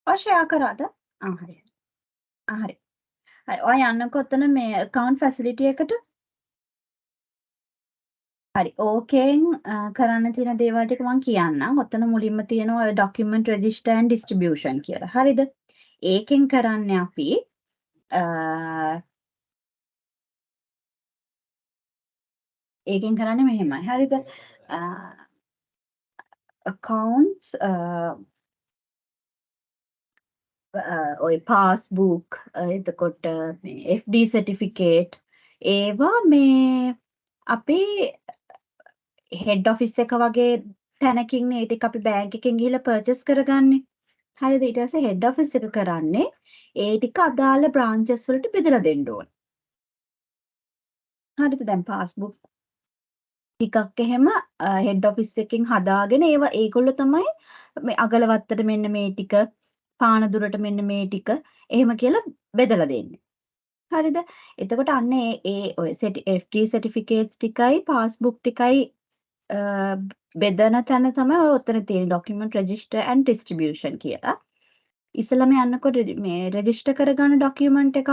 ඔය ෂෙයා කරාද? හරි. හරි. හරි. ඔය යන්නකෝ ඔතන මේ account facility එකට. හරි. ඕකෙන් කරන්න තියෙන දේවල් ටික මම කියන්නම්. ඔතන මුලින්ම තියෙනවා document register and distribution කියලා. හරිද? ඒකෙන් කරන්නේ අපි ඒකෙන් කරන්නේ මෙහෙමයි. හරිද? accounts ඔය පාස්බුක් එතකොට මේ FD සර්ටිෆිකේට් ඒවා මේ අපේ හෙඩ් ඔෆිස් එක වගේ තැනකින් ඒ ටික අපි බැංක් එකෙන් ගිහිල්ලා පර්චේස් කරගන්නේ. හරිද? ඊට පස්සේ හෙඩ් ඔෆිස් එක කරන්නේ ඒ ටික අදාළ බ්‍රාන්චස් වලට බෙදලා දෙන්න ඕන. හරිද? දැන් පාස්බුක් ටිකක් එහෙම හෙඩ් ඔෆිස් එකෙන් හදාගෙන ඒවා ඒගොල්ලෝ තමයි මේ අගලවත්තට මෙන්න මේ ටික පානදුරට මෙන්න මේ ටික එහෙම කියලා බෙදලා දෙන්නේ. හරිද? එතකොට අන්න ඒ ඔය FD සර්ටිෆිකේට්ස් ටිකයි පාස්බුක් ටිකයි බෙදන තැන තමයි ඔය ඔතන තියෙන document register and distribution කියලා. ඉස්සෙල්ලාම යන්නකෝ මේ රෙජිස්ටර් කරගන්න document එකක්.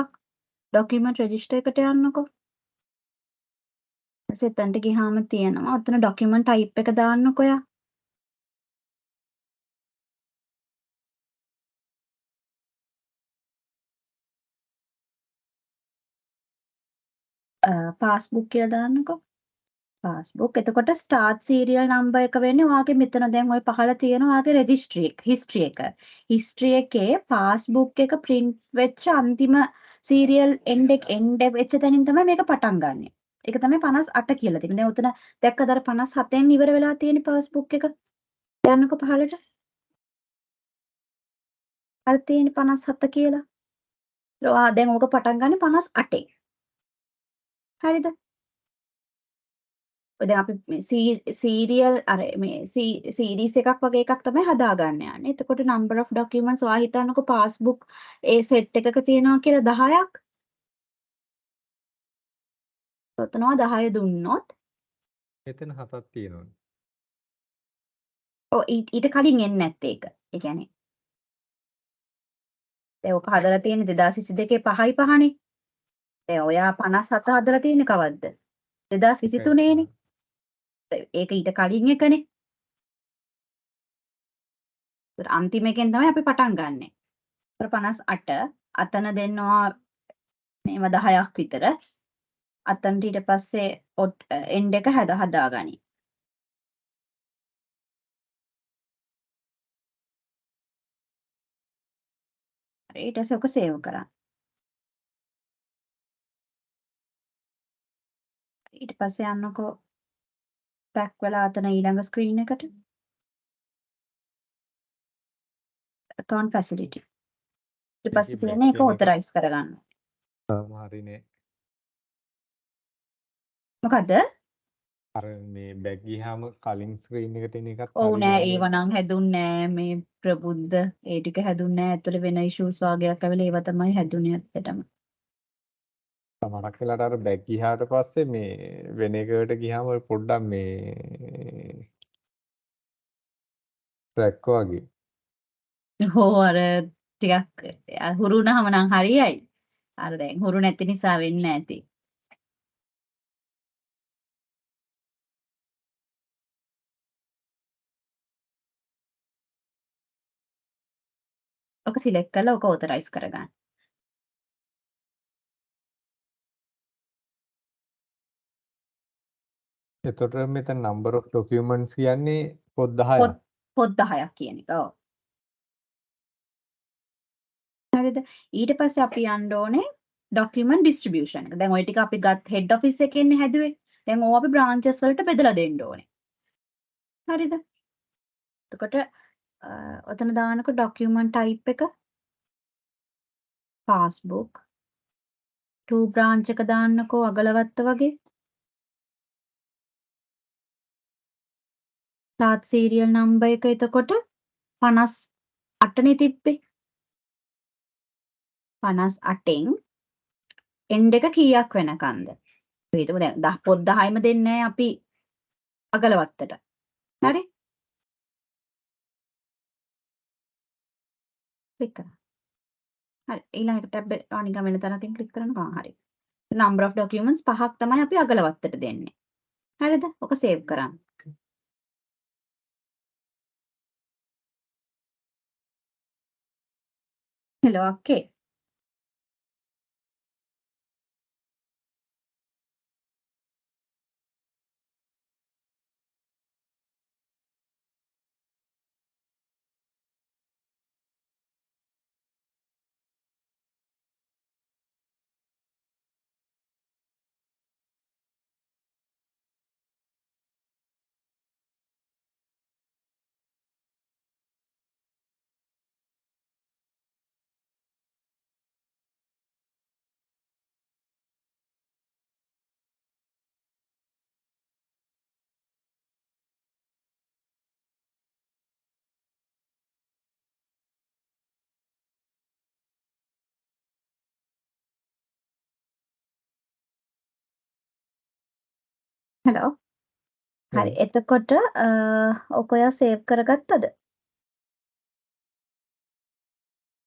document register එකට යන්නකෝ. ඊට පස්සේ එතනට ගියාම තියෙනවා ඔතන document type එක දාන්නකෝ යා. පාස්බුක් කියලා දාන්නකෝ. පාස්බුක්. එතකොට ස්ටාර්ට් සීරියල් නම්බර් එක වෙන්නේ ඔයාගේ මෙතන දැන් ওই පහළ තියෙන ඔයාගේ රෙජිස්ට්‍රි එක, හිස්ටරි එක. හිස්ටරි එකේ පාස්බුක් එක print වෙච්ච අන්තිම සීරියල් end වෙච්ච තැනින් තමයි මේක පටන් ගන්නෙ. ඒක තමයි 58 කියලා තියෙන්නේ. දැන් උතන දැක්කද අර 57න් ඉවර වෙලා තියෙන පාස්බුක් එක? යන්නකෝ පහළට. අර තියෙන 57 කියලා. දැන් ඕක පටන් ගන්න 58. හරිද? ඔය දැන් අපි මේ සීරියල් අර මේ සීරීස් එකක් වගේ එකක් තමයි හදාගන්න යන්නේ. එතකොට number of documents ඔයා හිතන්නකෝ පාස්බුක් ඒ සෙට් එකක තියෙනවා කියලා 10ක්. ඔතනවා 10 දුන්නොත් එතන 7ක් තියෙනවා. ඔව් ඊට කලින් එන්නේ නැත්තේ ඒක. ඒ කියන්නේ දැන් ඔක හදලා තියෙන්නේ 2022 5යි 5නේ. දැන් ඔයා 57 හදලා තියෙන්නේ කවද්ද? 2023 නේ. ඒක ඊට කලින් එකනේ. ඒතර අන්තිම එකෙන් තමයි අපි පටන් ගන්නෙ. 58 අතන දෙන්නවා මේව 10ක් විතර. අතනට ඊට පස්සේ එන්ඩ් එක හදාගනි. හරි ඊට පස්සේ ඔක සේව් කරන්න. ඊට පස්සේ යන්නකෝ බෑක් වෙලා අතන ඊළඟ ස්ක්‍රීන් එකට. account facility. ඊට පස්සේ තියෙන එක ඔතරයිස් කරගන්න. හරිනේ. මොකද්ද? අර මේ බැක් ගියාම කලින් ස්ක්‍රීන් එකට එන එකත් ඔව් නෑ ඒව නම් හැදුන්නේ නෑ මේ ප්‍රබුද්ධ ඒ ටික හැදුන්නේ නෑ. ඇතුලේ වෙන ඉෂුස් වගේක් ඇවිල්ලා ඒව තමයි හැදුනේ ඇත්තටම. මතක් වෙලාට අර බැක් ගියාට පස්සේ මේ වෙන එකකට ගියාම පොඩ්ඩක් මේ ට්‍රැක් වගේ. හෝ අර ටිකක් හුරු වුණාම නම් හරියයි. අර දැන් හුරු නැති නිසා වෙන්නේ නැති. ඔක සිලෙක්ට් කරලා ඔක ඔතරයිස් කරගන්න. එතකොට මෙතන number of documents කියන්නේ පොත් 10ක්. පොත් 10ක් කියන එක. ඔව්. හරිද? ඊට පස්සේ අපි යන්න ඕනේ document distribution එක. දැන් ওই ටික අපි ගත් head office එකෙන්නේ හැදුවේ. දැන් ඕවා අපි branches වලට බෙදලා දෙන්න ඕනේ. හරිද? එතකොට ඔතන දානකොට document type එක passbook to branch එක දාන්නකෝ අගලවත්ත වගේ. start serial number එක එතකොට 58 නේ තිබ්බේ. 58න් end එක කීයක් වෙනකන්ද? අපි හිතමු දැන් පොත් 10යිම දෙන්නේ අපි අගලවත්තට. හරි? ක්ලික් කරන්න. හරි. ඊළඟ ටැබ් එක නිකන් වෙන තැනකින් ක්ලික් කරනවා. හරි. number of documents 5ක් තමයි අපි අගලවත්තට දෙන්නේ. හරිද? ඔක සේව් කරන්න. hello අක්කේ. hello. හරි. එතකොට ඔක ඔයා සේව් කරගත්තද?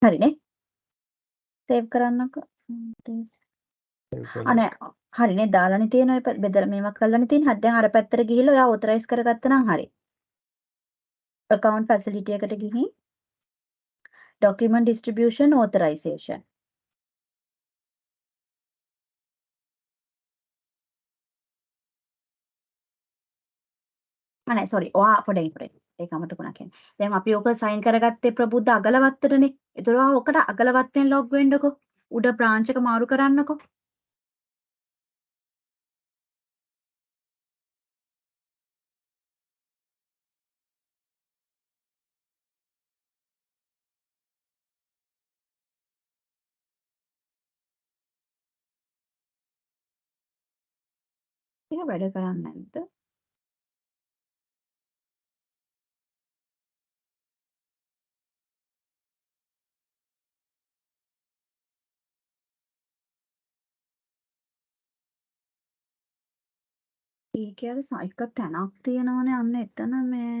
හරිනේ. සේව් කරන්නකෝ. අනේ හරිනේ දාලානේ තියෙන ඔය බෙදලා මේවා කරලානේ තියෙන්නේ. හරි දැන් අර පැත්තට ගිහිල්ලා ඔයා ඕතරයිස් කරගත්තා නම් හරි. account facility එකට ගිහින් document distribution authorization. අනේ sorry ඔයා පොඩ්ඩක් ඒක අමතකුණා කියන්නේ. දැන් අපි ඕක සයින් කරගත්තේ ප්‍රබුද්ධ අගලවත්තටනේ. ඒතර ඔයා ඕකට අගලවත්තෙන් ලොග් වෙන්නකෝ. උඩ බ්‍රාන්ච් එක මාරු කරන්නකෝ. ඒක වැඩ කරන්නේ නැද්ද? ඒකේ අර එක තැනක් තියෙනවනේ අන්න එතන මේ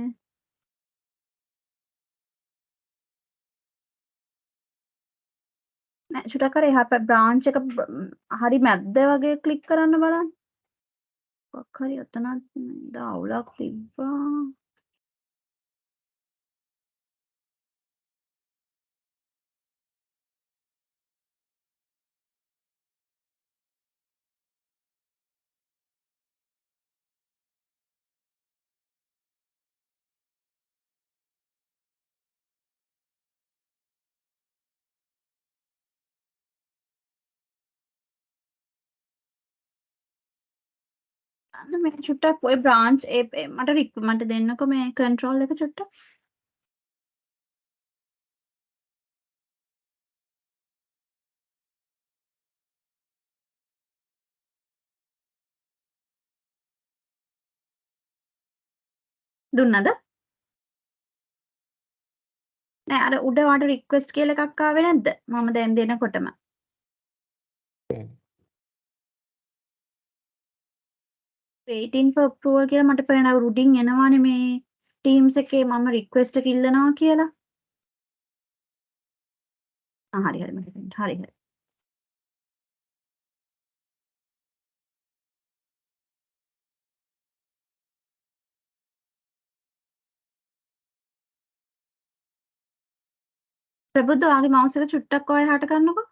නෑ චුට්ටක් අර එහා බ්‍රාන්ච් එක හරි මැද්ද වගේ ක්ලික් කරන්න බලන්න. මොකක් හරි ඔතනත් අවුලක් තිබ්බා. අන්න මේ චුට්ටක් ඔය බ්‍රාන්ච් මට දෙන්නකෝ මේ කන්ට්‍රෝල් එක චුට්ටක්. දුන්නද? නෑ අර උඩ වට රික්වෙස්ට් කියලා එකක් ආවේ නැද්ද? මම දැන් දෙනකොටම. waiting for approval කියලා මට පේනවා උඩින් එනවානේ මේ Teams එකේ මම රික්වෙස්ට් එක ඉල්ලනවා කියලා. හරි හරි මට පේනවා. හරි හරි. ප්‍රබුද්ධ ඔයාගේ mouse එක චුට්ටක් ඔය එහාට කරන්නකෝ.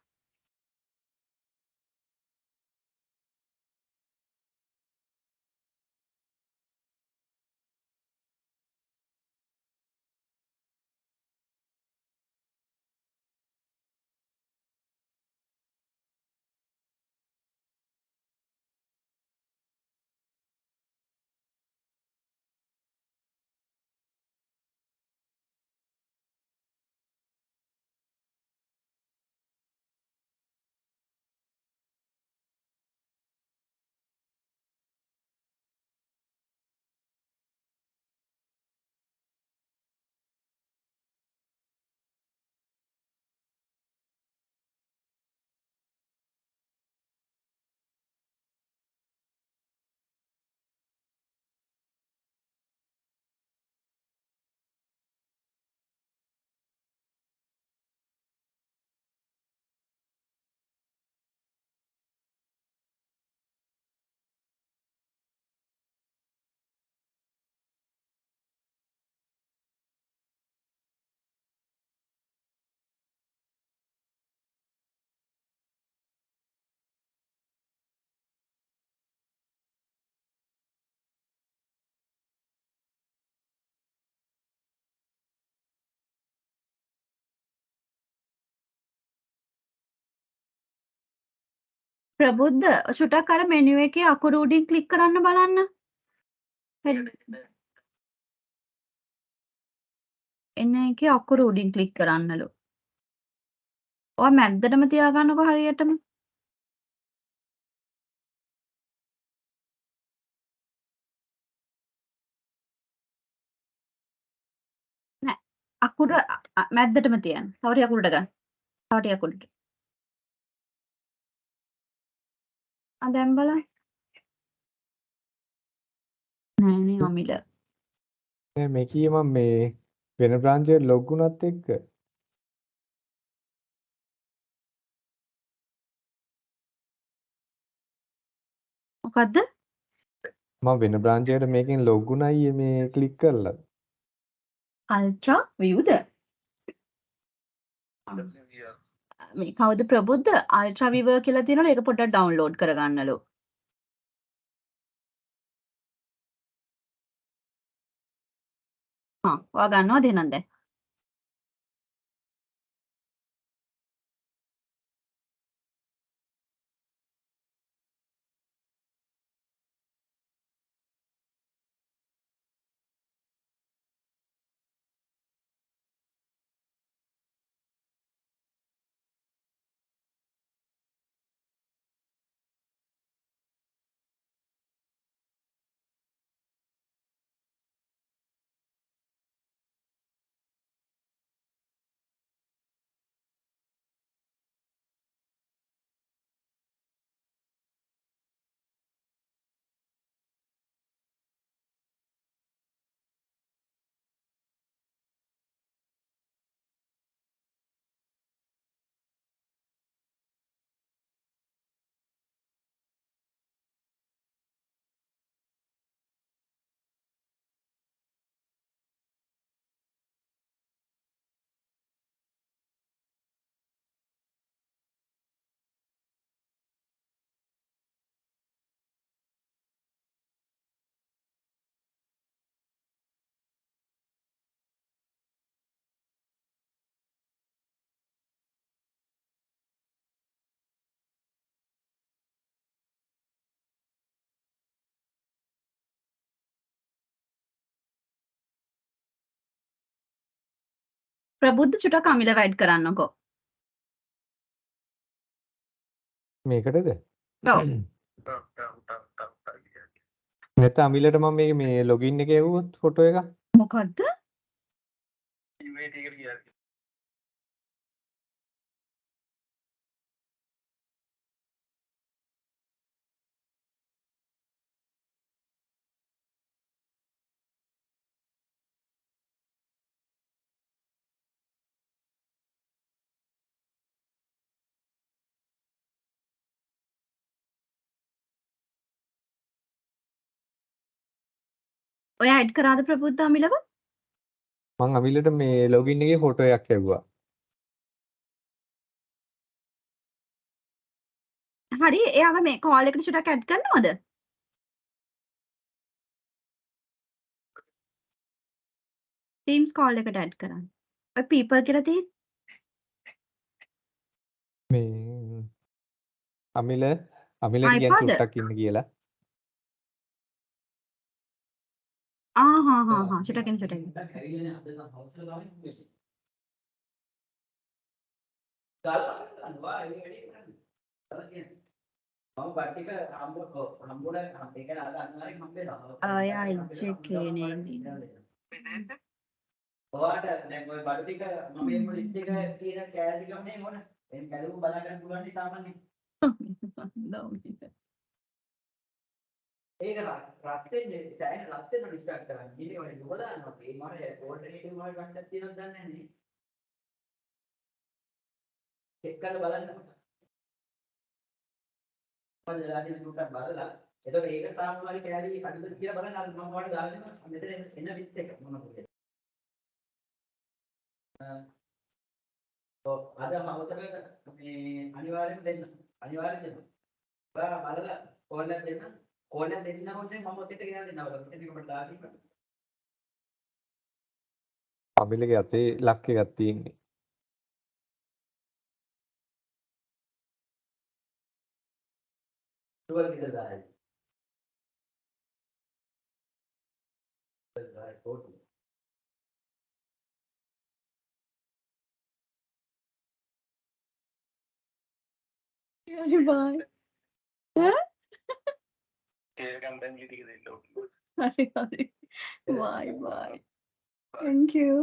ප්‍රබුද්ධ චුටක් අර මෙනු එකේ අකුරු උඩින් ක්ලික් කරන්න බලන්න. එන එකේ අකුරු උඩින් ක්ලික් කරන්නලු. ඔයා මැද්දටම තියාගන්නකෝ හරියටම. නෑ. අකුර මැද්දටම තියන්න. තව ටික අකුරට ගන්න. තව ටික අකුරට. දැන් බලන්න. නෑනේ අමිල. මේ කීයේ මම මේ වෙන බ්‍රාන්ච් එකට ලොග් වුණත් එක්ක මොකද්ද? මම වෙන බ්‍රාන්ච් එකට මේකෙන් ලොග් වුණා අයියේ මේ ක්ලික් කරලා. අල්ට්‍රා විව්ද? මේ කවුද ප්‍රබුද්ධ? අල්ට්‍රා විවර් කියලා තියෙනවලු ඒක පොඩ්ඩක් ඩවුන්ලෝඩ් කරගන්නලු. ඔයා ගන්නවද එහෙනම් දැන්? ප්‍රබුද්ධ චුටක් අමිලව ඇඩ් කරන්නකෝ. මේකටද? ඔව්. නැත්නම් අමිලට මම මේ ලොගින් එක යවුවොත් ෆොටෝ එක. මොකද්ද? ඔයා ඇඩ් කරාද ප්‍රබුද්ධ අමිලව? මම අමිලට මේ ලොගින් එකේ ෆොටෝ එකක් යවුවා. හරි එයාව මේ කෝල් එකට චුටක් ඇඩ් කරනවද? Teams කෝල් එකට ඇඩ් කරන්න. ඔය people කියලා තියෙන්නේ. මේ අමිලට කියන්න iPad. චුට්ටක් ඉන්න කියලා. චුටක් ඉන්න චුටක් ඉන්න. එයා එජ් එකේ නේද? ඔයාට දැන් ওই බඩු ටික මම එන්න ලිස්ට් එක තියෙන කෑලි ටිකම නේ මොන එන් කැලුම් බලා ගන්න පුළුවන් නේ සාමාන්‍යයෙන් ඒක රත් වෙන්නේ සෑහෙන රත් වෙන ඩිස්ට්‍රැක්ට් කරන්නේ ඉතින් ඔය දුක දානවා ඒ මාරේ ඕල්ටර්නේටිව් වල ගන්නක් තියෙනවද දන්නේ නැහැ නේ චෙක් කරලා බලන්න බලලා ඉතින් දුකට බලලා එතකොට ඒක තාම වල කෑලි අඩුද කියලා බලන්න අර මම ඔයාලට දාලා දෙනවා මෙතන එන විත් එක මොනවද අද අවසරයට මේ අනිවාර්යෙන් දෙන්න. අනිවාර්යෙන් දෙන්න. ඔයා බලලා කෝල් එකක් දෙන්න. කෝල් එකක් දෙන්නකොට මම ඔතෙට ගෙනල්ලා දෙන්නවා. ඔතෙට ඔබට දාලා අමිලගේ අතේ ලක් එකක් තියෙන්නේ. හරි බයි. ඈ? හරි හරි. බයි බයි. Thank you.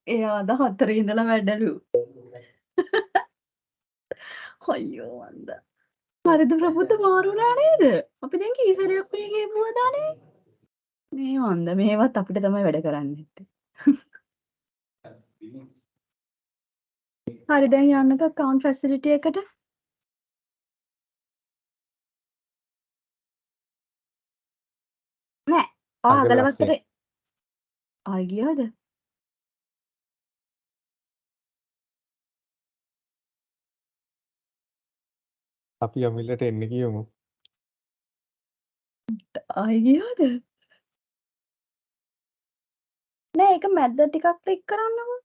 එයා අද 4 ඉඳලා වැඩලු. අයියෝ මන්ද. හරිද ප්‍රබුද්ධ මාරු වුණා නේද? අපි දැන් කී සැරයක් මේ ගෙවුවදා නේ? මේ මන්ද මේවත් අපිට තමයි වැඩ කරන්න හිටියේ. හරි දැන් යන්නකෝ account facility එකට. නෑ. අගලවත්තට ආයි ගියාද? අපි අමිලට එන්න කියමු. ආයි ගියාද? නෑ ඒක මැද්ද ටිකක් ක්ලික් කරන්නකෝ.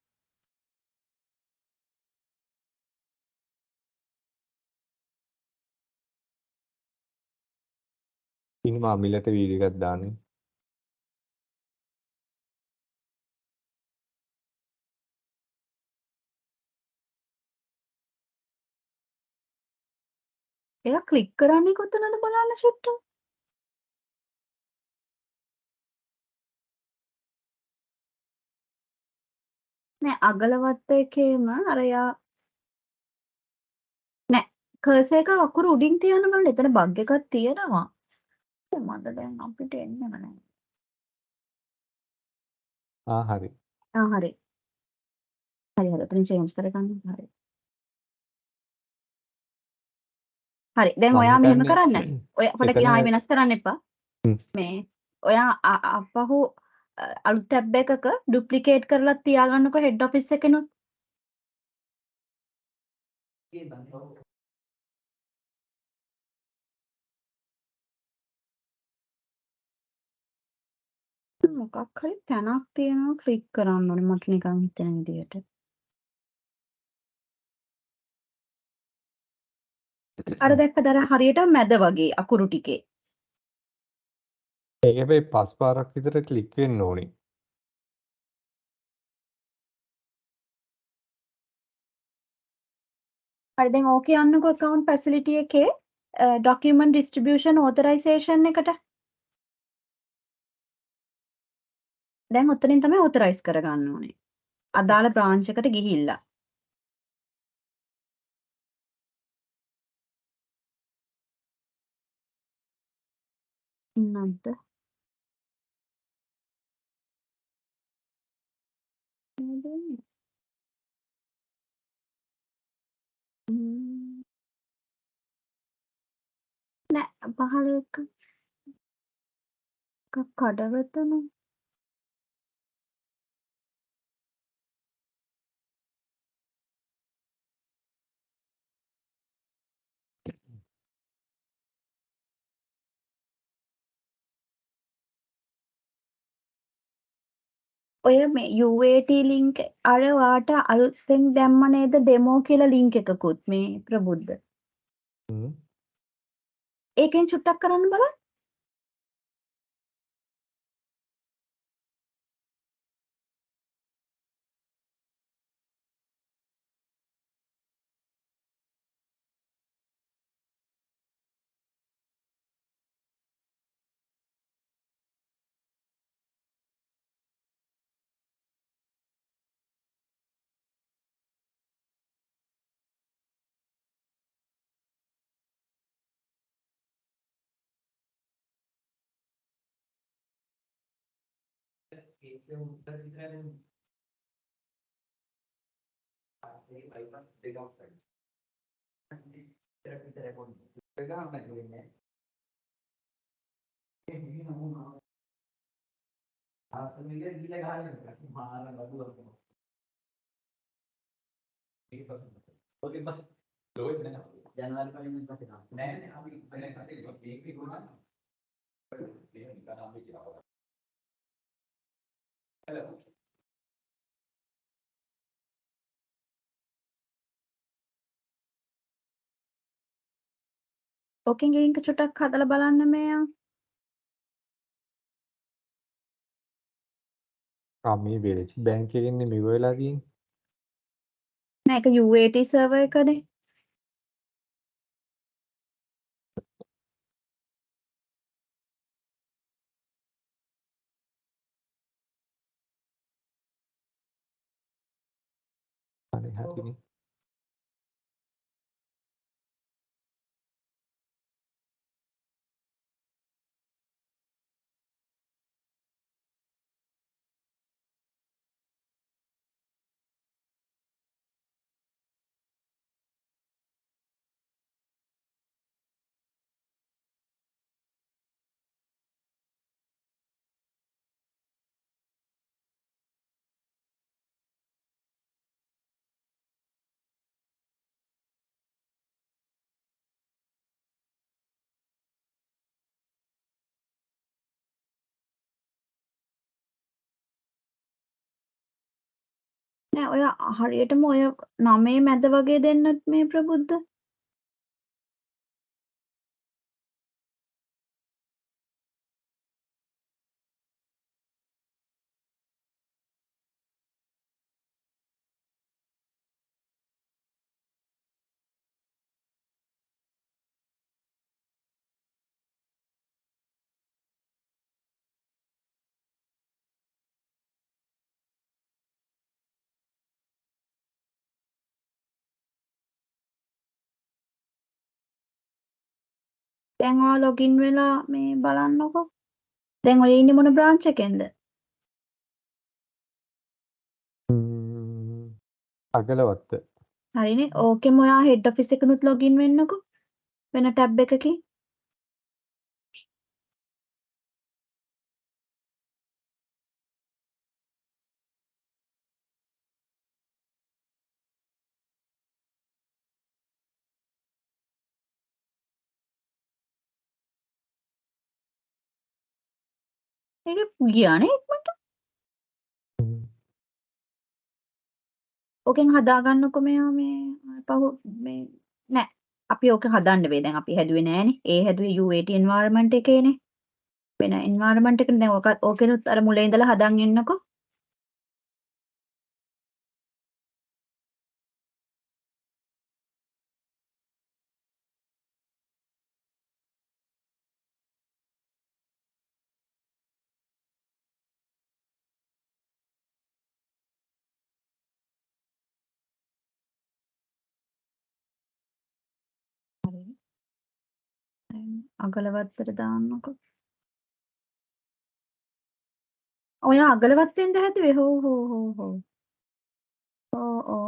ඉතින් අමිලට වීඩියෝ එකක් දාන්නේ. එයා ක්ලික් කරන්නේ කොතනද බලන්න චුට්ටක්. නෑ අගලවත්ත එකේම අර යා නෑ කර්සර් එක අකුරු උඩින් තියන්න බලන්න එතන බග් එකක් තියෙනවා. මන්ද දැන් අපිට එන්නෙම නෑ. හරි. හරි. හරි ඔතන චේන්ජ් කරගන්න හරි. හරි දැන් මං ඔයා මෙහෙම හිතන්නේ කරන්න. ඔය පොඩ්ඩක් එතන ආයෙ වෙනස් කරන්න එපා. මේ ඔයා අපහු අලුත් ටැබ් එකක ඩුප්ලිකේට් කරලා තියාගන්නකෝ හෙඩ් ඔෆිස් එකෙනුත්. මොකක් හරි තැනක් තියෙනවා ක්ලික් කරන්න ඕනේ මට නිකන් හිතෙන විදියට. අර දැක්කද අර හරියට මැද වගේ අකුරු ටිකේ. ඒක හැබැයි 5 පාරක් විතර ක්ලික් වෙන්න ඕනේ. හරි දැන් ඕකේ යන්නකෝ account facility එකේ document distribution authorization එකට. දැන් ඔතනින් තමයි authorize කරගන්න ඕනේ. අදාළ branch එකට ගිහිල්ලා. නැද්ද? නෑ පහල එකක් කඩවතනේ. ඔය මේ UAT link අර වාට අලුතෙන් දැම්ම නේද demo කියලා link එකකුත් මේ ප්‍රබුද්ධ. ඒකෙන් චුට්ටක් කරන්න බලන්න. ඕකෙන් ලින්ක් චුට්ටක් හදලා බලන්න මෙයා. මේ බැංක් එකකින් මෙව වෙලා තියෙන්නේ. නෑ ඒක UAT සර්වර් එකනේ. අනේ හරිනේ. නෑ ඔය හරියටම ඔය 9 මැද වගේ දෙන්නත් මේ ප්‍රබුද්ධ. දැන් ඔයා ලොගින් වෙලා මේ බලන්නකෝ. දැන් ඔය ඉන්නේ මොන බ්‍රාන්ච් එකෙන්ද? අගලවත්ත. හරිනේ. ඕකෙම ඔයා හෙඩ් ඔෆිස් එකනුත් ලොගින් වෙන්නකෝ. වෙන ටැබ් එකකින්. ඒක ගියානේ ඉක්මනට. ඕකෙන් හදාගන්නකො මෙයා මේ පහු මේ නෑ අපි ඕක හදන්න වෙයි. දැන් අපි හැදුවේ නෑනේ. ඒ හැදුවේ UAT environment එකේනේ. වෙන environment එකනේ. දැන් ඕකෙනුත් අර මුලින් ඉඳලා හදන් ඉන්නකෝ. හරි. දැන් අගලවත්තට දාන්නකෝ. ඔය අගලවත්තෙන්ද හැදුවේ? හෝ. ඕ.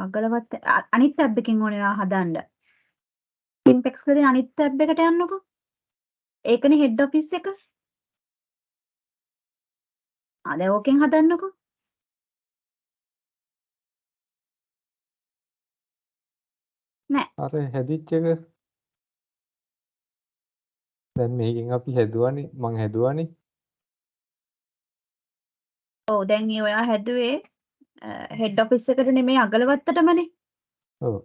අගලවත්ත අනිත් ටැබ් එකකින් ඕනේ ඔයා හදන්න. Impex වලින් අනිත් ටැබ් එකට යන්නකෝ. ඒකනේ හෙඩ් ඔෆිස් එක. දැන් ඕකෙන් හදන්නකෝ. නෑ. අර හැදිච්ච එක දැන් මේකෙන් අපි හැදුවානේ මං හැදුවානේ. ඔව් දැන් ඔයා හැදුවේ හෙඩ් ඔෆිස් එකට නෙමෙයි අගලවත්තටමනේ. ඔව්.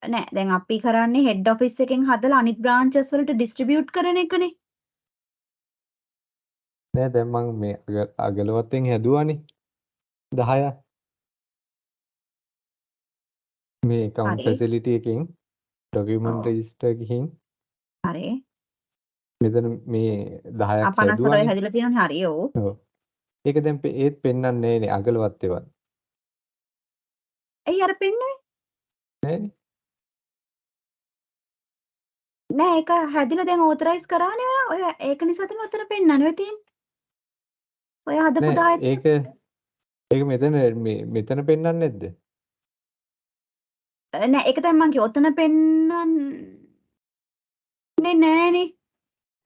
නෑ දැන් අපි කරන්නේ හෙඩ් ඔෆිස් එකෙන් හදලා අනිත් බ්‍රාන්චස් වලට ඩිස්ට්‍රිබියුට් කරන එකනේ. නෑ දැන් මං මේ අගලවත්තෙන් හැදුවානේ 10ක්. මේ account හරි. facility එකෙන් document ඔව්. register ගිහින් හරි. මෙතන මේ 10ක් 50 වල ඔය හැදුවානේ. හැදිලා තියෙනවනේ. හරි ඔව්. ඔව්. ඒක දැන් ඒත් පෙන්වන්නේ නෑනේ අගලවත්ත ඒවත්. ඇයි අර පෙන්නුවේ? නෑනේ. නෑ ඒක හැදිලා දැන් ඕතරයිස් කරානේ ඔයා. ඔය ඒක නිසා තමයි උතන පෙන්නන්නේ ඔය තියෙන්නේ. ඔය හදපු නෑ 10 ඒක මෙතන පෙන්වන්නේ නැද්ද? නෑ ඒක තමයි මං කිව්වේ. ඔතන පෙන්නන්නේ නෑනේ.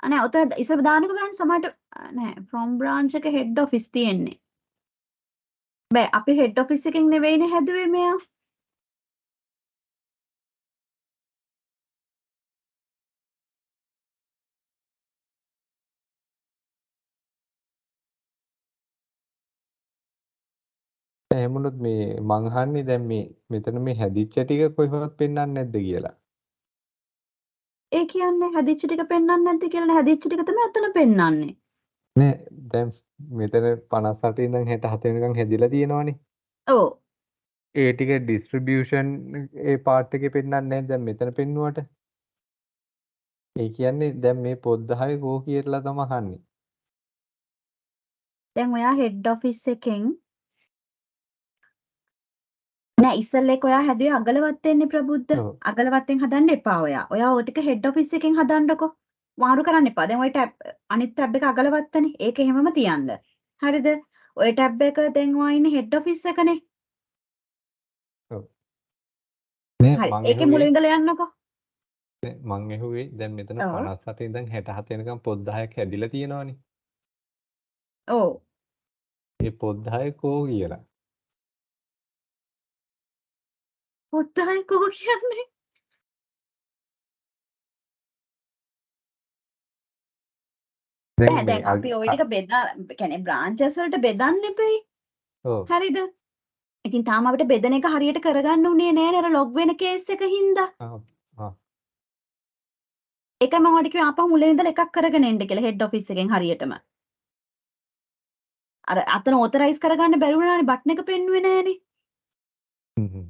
නෑ ඔතන ඉස්සර දාන්නකෝ ගන්න සමහරට නෑ from branch එක head office තියෙන්නේ. බෑ අපි head office එකෙන් නෙවෙයිනේ හැදුවේ මෙයා. එහෙම වුණොත් මේ මං අහන්නේ දැන් මෙතන මේ හැදිච්ච ටික කොහෙවත් පෙන්වන්නේ නැද්ද කියලා. ඒ කියන්නේ හැදිච්ච ටික පෙන්වන්නේ නැද්ද කියලානේ. හැදිච්ච ටික තමයි ඔතන පෙන්වන්නේ. නෑ දැන් මෙතන 58 ඉඳන් 67 වෙනකන් හැදිලා තියෙනවනේ. ඔව්. ඒ ටික ඩිස්ට්‍රිබියුෂන් ඒ පාර්ට් එකේ පෙන්වන්නේ නැහැ දැන් මෙතන පෙන්නුවට. ඒ කියන්නේ දැන් මේ පොත් 10 කෝ කියලා තමයි අහන්නේ. දැන් ඔයා හෙඩ් ඔෆිස් එකෙන් නෑ ඉස්සෙල්ලා එක ඔයා හැදුවේ අගලවත්තෙන්නේ ප්‍රබුද්ධ. ඔව්. අගලවත්තෙන් හදන්න එපා ඔයා. ඔයා ওই ටික හෙඩ් ඔෆිස් එකෙන් හදන්නකෝ. මාරු කරන්න එපා. දැන් ওই ටැබ් අනිත් ටැබ් එක අගලවත්තනේ. ඒක එහෙමම තියන්න. හරිද? ওই ටැබ් එක දැන් ඔයා ඉන්නේ හෙඩ් ඔෆිස් එකනේ. ඔව්. නෑ හරි. මං ඒකේ මුලින් ඇහුවේ ඉඳලා යන්නකෝ. මං ඇහුවේ දැන් මෙතන ඔව්. 58 ඉඳන් 67 වෙනකන් පොත් 10ක් හැදිලා තියෙනවනේ. ඔව්. ඒ පොත් 10 කෝ කියලා. පොත්තයි කෝ කියන්නේ? නෑ දැන් අපි ওই ටික බෙදා කියන්නේ බ්‍රාන්චස් වලට බෙදන්න එපෙයි. ඔව්. හරිද? ඉතින් තාම අපිට බෙදන එක හරියට කරගන්න උනේ නෑනේ අර ලොග් වෙන කේස් එක හින්දා. ආ. ඒකයි මම ඔයාලට කිව්වේ ආපහු මුලින් ඉඳලා එකක් කරගෙන එන්න කියලා හෙඩ් ඔෆිස් එකෙන් හරියටම. අර අතන ඕතරයිස් කරගන්න බැරි වුණානේ බටන් එක පෙන්නුවේ නෑනේ. හ්ම්.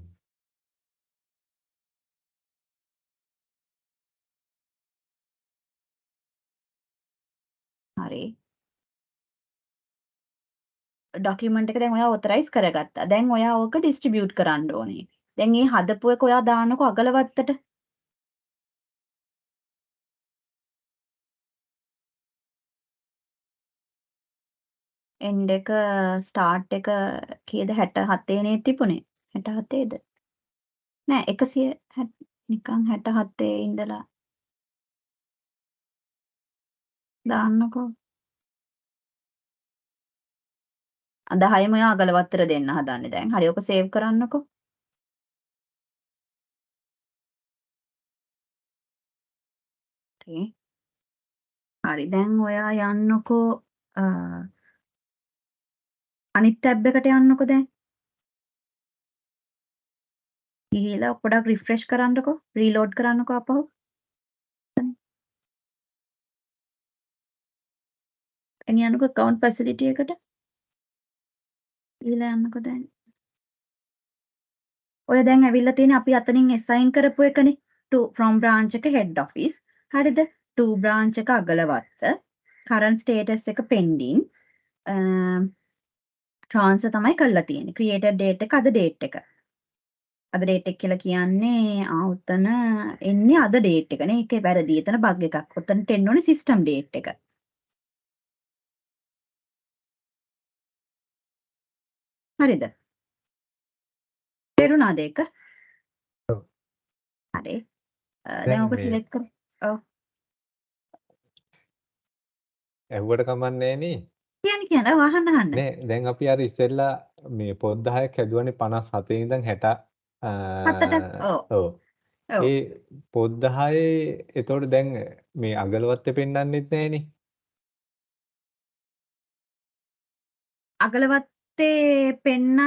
හරි. ඩොකියුමන්ට් එක දැන් ඔයා ඕතරයිස් කරගත්තා. දැන් ඔයා ඕක ඩිස්ට්‍රිබියුට් කරන්න ඕනේ. දැන් මේ හදපු එක ඔයා දාන්නකෝ අගලවත්තට. එන්ඩ් එක ස්ටාර්ට් එක කීයද 67 නේ තිබුණේ. 67ද? නෑ 160 නිකන් 67 ඉඳලා දාන්නකෝ. 10ම ඔයා අගලවත්තට දෙන්න හදන්නේ දැන්. හරි ඔක සේව් කරන්නකෝ. හරි දැන් ඔයා යන්නකෝ අනිත් ටැබ් එකට යන්නකෝ දැන්. ගිහිල්ලා පොඩක් රිෆ්‍රෙෂ් කරන්නකෝ. රීලෝඩ් කරන්නකෝ ආපහු. එන්න යන්නකෝ account facility එකට. ගිහිල්ලා යන්නකෝ දැන්. ඔය දැන් ඇවිල්ලා තියෙන්නේ අපි අතනින් assign කරපු එකනේ. to from branch එක head office. හරිද? to branch එක අගලවත්ත. current status එක pending. transfer තමයි කරලා තියෙන්නේ. created date එක අද date එක. අද date එක කියලා කියන්නේ උතන එන්නේ අද date එක නේ. ඒකේ වැරදි. එතන බග් එකක්. උතනට එන්න ඕනේ system date එක. හරිද? තේරුණාද ඒක? ඔව්. හරි. දැන් දැන් ඔක මේ සිලෙක්ට් කර. ඔව්. ඇහුවට කමන්නේ නේ. කියන්න අහන්න. නෑ දැන් අපි අර ඉස්සෙල්ලා මේ පොත් 10ක් හැදුවනේ 57 ඉඳන් 60 7ට. ඔව්. ඔව්. ඔව්. ඒ පොත් 10 එතකොට දැන් මේ අගලවත්තේ පෙන්වන්නෙත් නෑනේ. අගලවත්තේ පෙන්නන්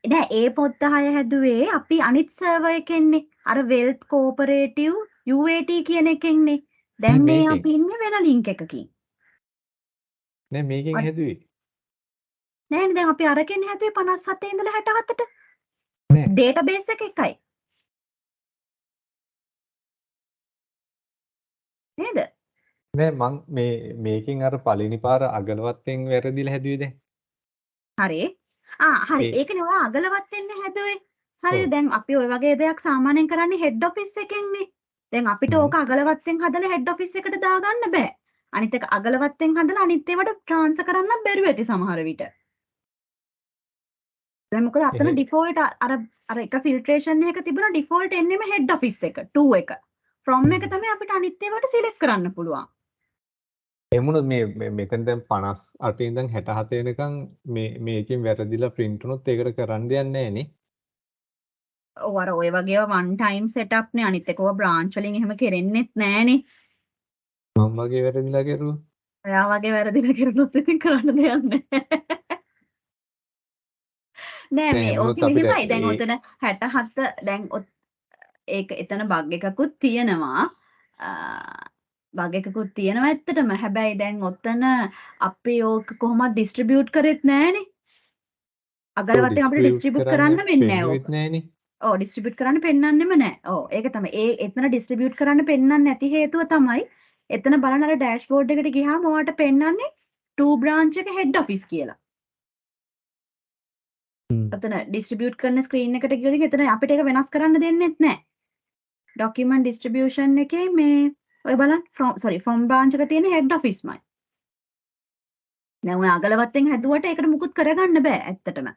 නෑ ඒ පොත් 10 හැදුවේ අපි අනිත් සර්වර් එකෙන්නේ. අර වෙල්ත් කෝපරේටිව් UAT කියන එකෙන්නේ. දැන් මේ මේකෙන්. අපි ඉන්නේ වෙන ලින්ක් එකකින්. නෑ මේකෙන් හැදුවේ. නෑනේ දැන් අපි අරගෙන හැදුවේ 57 ඉඳලා 67ට. නෑ. ඩේටාබේස් එක එකයි. නේද? නෑ මං මේකෙන් අර පළවෙනි පාර අගලවත්තෙන් වැරදිලා හැදුවේ දැන්. හරි. හරි. ඒ ඒකනේ ඔයා අගලවත්තෙන්නේ හැදුවේ. හරිද? ඔව්. දැන් අපි ওই වගේ දෙයක් සාමාන්‍යයෙන් කරන්නේ හෙඩ් ඔෆිස් එකෙන්නේ. දැන් අපිට හ්ම්. ඕක අගලවත්තෙන් හදලා හෙඩ් ඔෆිස් එකට දාගන්න බෑ. අනිත් එක අගලවත්තෙන් හදලා අනිත් ඒවාට ට්‍රාන්ස්ෆර් කරන්නත් බැරුව ඇති සමහර විට. දැන් මොකද අතන එහෙ ඩිෆෝල්ට් අර එක ෆිල්ට්‍රේෂන් එකක තිබුණා ඩිෆෝල්ට් එන්නෙම හෙඩ් ඔෆිස් එක 2 එක. from එක තමයි අපිට අනිත් ඒවාට සිලෙක්ට් කරන්න පුළුවන්. එමුණොත් මෙතන දැන් 58 ඉඳන් 67 වෙනකන් මේකෙන් වැරදිලා print වුණොත් ඒකට කරන්න දෙයක් නෑනේ. ඔව් අර ඔය වගේ one time setup නේ අනිත් එක ඔය branch වලින් එහෙම කෙරෙන්නෙත් නෑනේ. මම වගේ වැරදිලා කරුවා. ඔයා වගේ වැරදිලා කරනොත් ඉතින් කරන්න දෙයක් නෑ. නෑ දැන් මේ එමුණොත් ඕකේ අපිට මෙහෙමයි දැන් ඔතන 67 දැන් ඒක එතන බග් එකකුත් තියෙනවා. බග් එකකුත් තියෙනවා ඇත්තටම. හැබැයි දැන් ඔතන අපි ඕක කොහොමද ඩිස්ට්‍රිබියුට් කරෙත් නෑනේ. ඔව් අගලවත්තෙන් අපිට ඩිස්ට්‍රිබියුට් ඩිස්ට්‍රිබියුට් කරන්න කරන්න වෙන්නේ නෑ පෙන්නුවෙත් ඕක. නෑනේ. ඔව් ඩිස්ට්‍රිබියුට් කරන්න පෙන්වන්නෙම නෑ. ඔව් ඒක තමයි. එතන ඩිස්ට්‍රිබියුට් කරන්න පෙන්වන්නේ නැති හේතුව තමයි එතන බලන්න අර ඩෑෂ්බෝඩ් එකට ගියාම ඔයාලට පෙන්වන්නේ 2 බ්‍රාන්ච් එක හෙඩ් ඔෆිස් කියලා. හ්ම්. ඔතන ඩිස්ට්‍රිබියුට් කරන ස්ක්‍රීන් එකට ගියොත් එතන අපිට ඒක වෙනස් කරන්න දෙන්නෙත් නෑ. ඩොකියුමන්ට් ඩිස්ට්‍රිබියුෂන් එකේ මේ ඔය බලන්න ෆ්‍රොම් බ්‍රාන්ච් එක තියෙන හෙඩ් ඔෆිස්මයි. දැන් ඔය අගලවත්තෙන් හැදුවට ඒකට මුකුත් කරගන්න බෑ ඇත්තටම.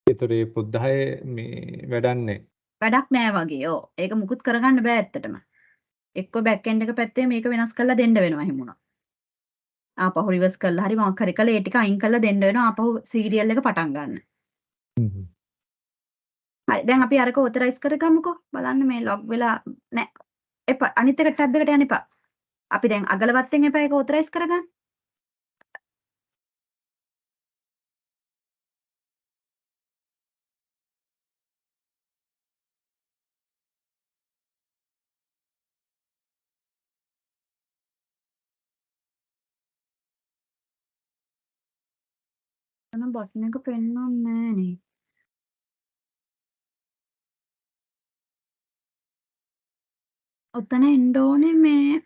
ඒතර ඒ පොද්දායේ මේ වැඩක් නෑ. වැඩක් නෑ වගේ. ඔව්. ඒක මුකුත් කරගන්න බෑ ඇත්තටම. එක්ක බෑක් එන්ඩ් එක පැත්තේ මේක වෙනස් කරලා දෙන්න වෙනවා එහෙම වුණා. ආපහු රිවර්ස් කරලා හරි මොකක් හරි කරලා ඒ ටික අයින් කරලා දෙන්න වෙනවා ආපහු සීරියල් එක පටන් ගන්න. හ්ම් හ්ම්. හරි දැන් අපි අරක ඔතරයිස් කරගමුකෝ. බලන්න මේ ලොග් වෙලා නෑ. එපා. අනිත් එක ටැබ් එකට යන්න එපා. අපි දැන් අගලවත්තෙන් එපා ඒක ඔතරයිස් කරගන්න. එතන බටන් එක පෙන්වන්නේ නෑනේ. ඔතන එන්න ඕනේ මේ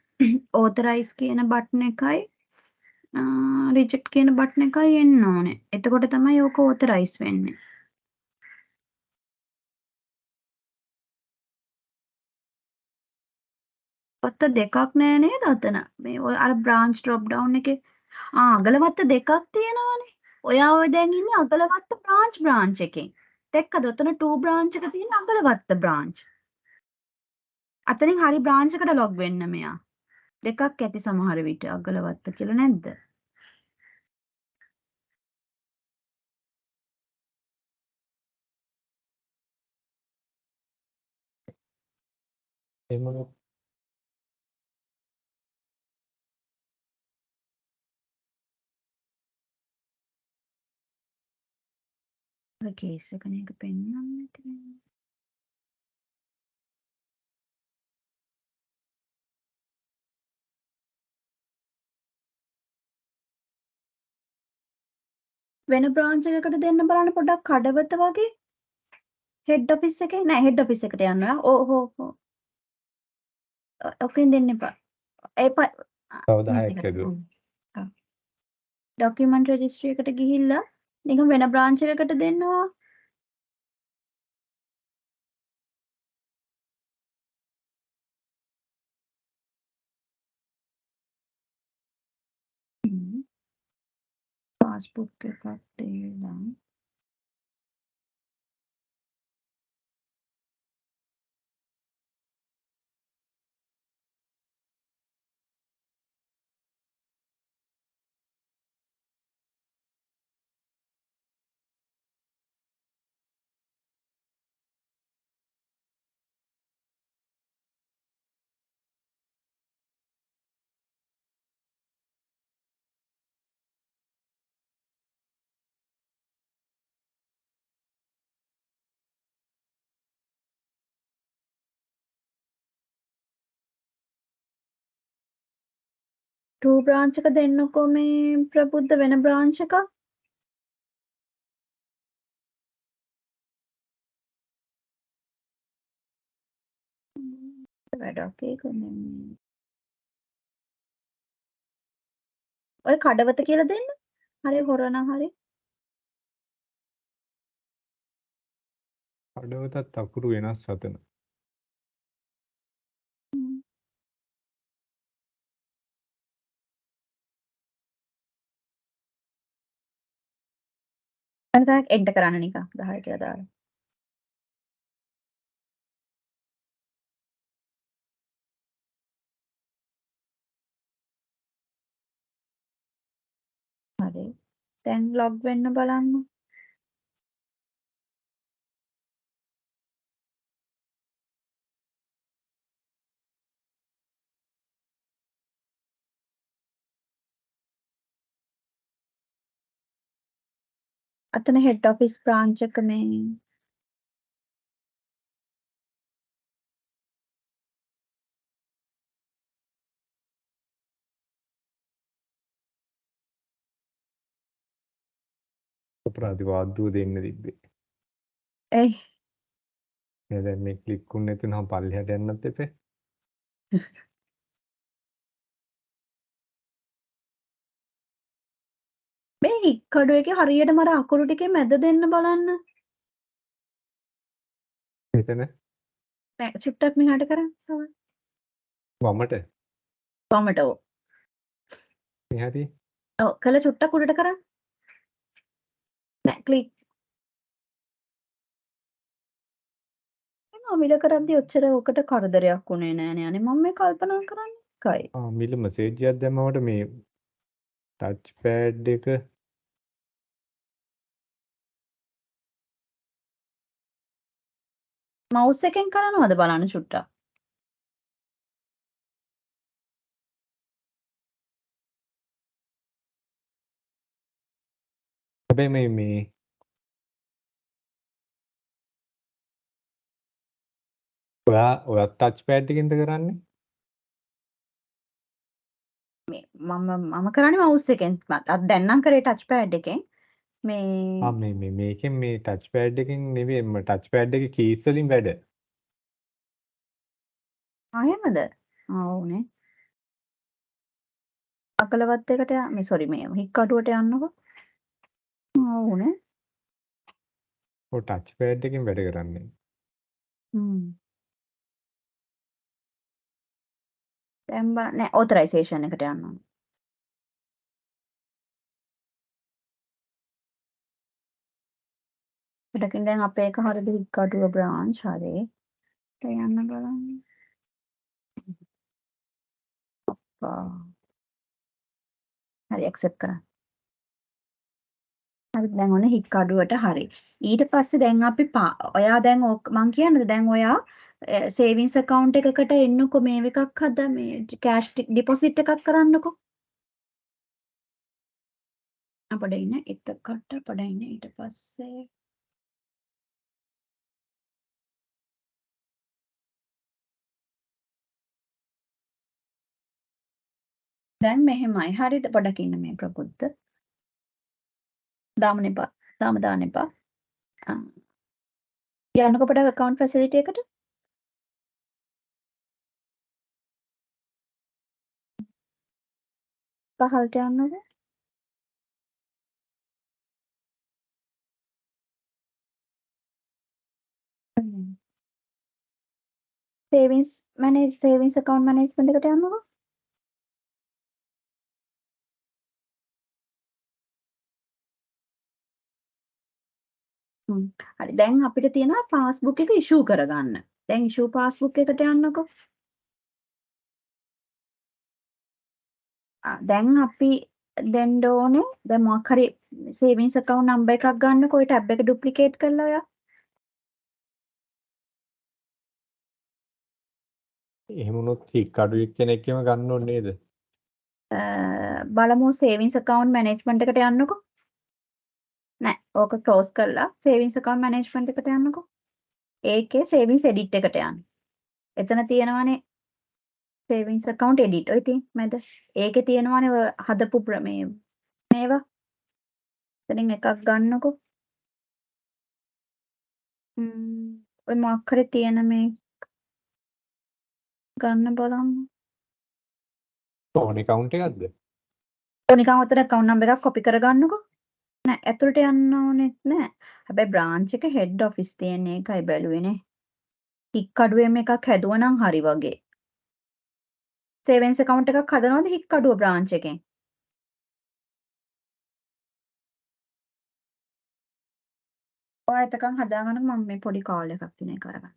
ඕතරයිස් කියන බටන් එකයි රිජෙක්ට් කියන බටන් එකයි එන්න ඕනේ. එතකොට තමයි ඕක ඕතරයිස් වෙන්නේ. වත්ත දෙකක් නෑ නේද ඔතන? මේ ඔය අර බ්‍රාන්ච් ඩ්‍රොප් ඩවුන් එකේ අගලවත්ත දෙකක් තියෙනවනේ. ඔයා ඔය දැන් ඉන්නේ අගලවත්ත බ්‍රාන්ච් එකෙන්. දැක්කද ඔතන 2 බ්‍රාන්ච් එක තියෙන අගලවත්ත බ්‍රාන්ච්. අතනින් හරි බ්‍රාන්ච් එකට ලොග් වෙන්න මෙයා. දෙකක් ඇති සමහර විට අගලවත්ත කියලා නැද්ද? එහෙම නෝ. ඔය කේස් එකනේ ඒක පෙන්වන්නේ නැති වෙන්නේ. වෙන බ්‍රාන්ච් එකකට දෙන්න බලන්න පොඩ්ඩක් කඩවත වගේ. හෙඩ් ඔෆිස් එකේ නෑ හෙඩ් ඔෆිස් එකට යන්න ඔයා. ඔව් ඔව් ඔව්. ඔකෙන් දෙන්න එපා. එපා. තව 10ක් හැදුවා. ඔව්. ඩොකියුමන්ට් රෙජිස්ට්‍රි එකට ගිහිල්ලා නිකන් වෙන බ්‍රාන්ච් එකකට දෙන්නවා. පාස්බුක් එකක් දීලා ටූ බ්‍රාන්ච් එක දෙන්නකෝ මේ ප්‍රබුද්ධ වෙන බ්‍රාන්ච් එකක්. වැඩක් ඒක නෙමෙයි. ඔය කඩවත කියලා දෙන්න. හරි හොරණ හරි. කඩවතත් අකුරු වෙනස් අතන. අනිත් එන්ටර් කරන්න නිකන් 10 කියලා දාලා. හරි. දැන් ලොග් වෙන්න බලන්න. අතන හෙඩ් ඔෆිස් බ්‍රාන්ච් එක මේ ප්‍රතිවාද්දුව දෙන්න තිබ්බේ. ඇයි? දැන් මේ ක්ලික් උන්නේ නැතුනම පල්ලෙහාට යන්නත් එපා. මේ හික්කඩුව එකේ හරියටම අර අකුරු ටිකේ මැද දෙන්න බලන්න. මෙතන නෑ චුට්ටක් මෙහාට කරන්න. තව. වමට වමට ඔව්. මෙහාටි ඔව් කළ චුට්ටක් උඩට කරන්න. නෑ ක්ලික්. අමිල කරද්දි ඔච්චර ඔකට කරදරයක් උනේ නෑනේ. අනේ මම මේ කල්පනා කරන්නේ එකයි. මිල මෙසේජ් එකක් දැම්මවට මේ ටච් පෑඩ් එක මවුස් එකෙන් කරනවද බලන්න චුට්ටක්. හැබැයි මේ ඔයා ටච් පෑඩ් එකෙන්ද කරන්නේ? මම කරන්නේ මවුස් එකෙන්. අත් දැන් නම් කරේ ටච් පෑඩ් එකෙන්. මේ මේකෙන් මේ ටච් පෑඩ් එකෙන් නෙවෙයි ටච් පෑඩ් එකේ කීස් වලින් වැඩ. එහෙමද? ඔව්නේ. අකලවත් එකට මේ සෝරි මේ හික්කඩුවට යන්නකො. ඔව්නේ. ඔය ටච් පෑඩ් එකෙන් වැඩ කරන්නේ. දැන් බලන්න නෑ ඔතරයිසේෂන් එකට යන්න ඕනේ. පිටකින් දැන් අපේ එක හරියට හික්කඩුව බ්‍රාන්ච් හරි. ඒක යන්න බලන්න. හරි ඇක්සෙප්ට් කරන්න. හරි දැන් ඔන්න හික්කඩුවට හරි. ඊට පස්සේ දැන් අපි ඔයා දැන් මං කියන්නද දැන් ඔයා සේවිංස් account එකකට එන්නකො මේ එකක් හදා මේ කෑෂ් ඩිපොසිට් එකක් කරන්නකො. අපඩ ඉන්න එතකොට අපඩ ඉන්න ඊට පස්සේ දැන් මෙහෙමයි. හරිද? පොඩක් ඉන්න මේ ප්‍රබුද්ධ. දාන්න එපා. තාම දාන්න එපා. යන්නකො පොඩක් account facility එකට. පහළට යන්නකො. සේවිංස් account management එකට යන්නකො. හරි දැන් අපිට තියෙනවා පාස්බුක් එක ඉෂුව කරගන්න. දැන් ඉෂුව පාස්බුක් එකට යන්නකො. දැන් අපි දෙන්න ඕනේ දැන් මොකක් හරි සේවිංස් account number එකක් ගන්නකො ඔය ටැබ් එක ඩුප්ලිකේට් කරලා ඔයා. එහෙම වුණොත් හික්කඩු එක්කෙනෙක්ම ගන්න ඕනේ නේද? බලමු සේවිංස් account management එකට යන්නකො. නෑ ඕක ක්ලෝස් කරලා සේවිංස් account management එකට යන්නකො. ඒකේ සේවිංස් edit එකට යන්න. එතන තියෙනවානේ සේවිංස් account edit ඔය ඉතින් මැද. ඒකේ තියෙනවානේ ඔය හදපු මේවා. එතනින් එකක් ගන්නකො. ඔය මොකක් හරි තියෙන මේ ගන්න බලන්න. ඕන account එකක්ද? නිකන් උතර account number එකක් copy කරගන්නකො. නෑ ඇතුළට යන්න ඕනෙත් නෑ. හැබැයි branch එක head office තියෙන එකයි බැලුවේනේ. හික්කඩුවෙම එකක් හැදුවනම් හරි වගේ. සේවිංස් account එකක් හදනවද හික්කඩුව branch එකෙන්? ඔය එතකන් හදාගන්න මම මේ පොඩි කෝල් එකක් තියෙන එක කරගන්න.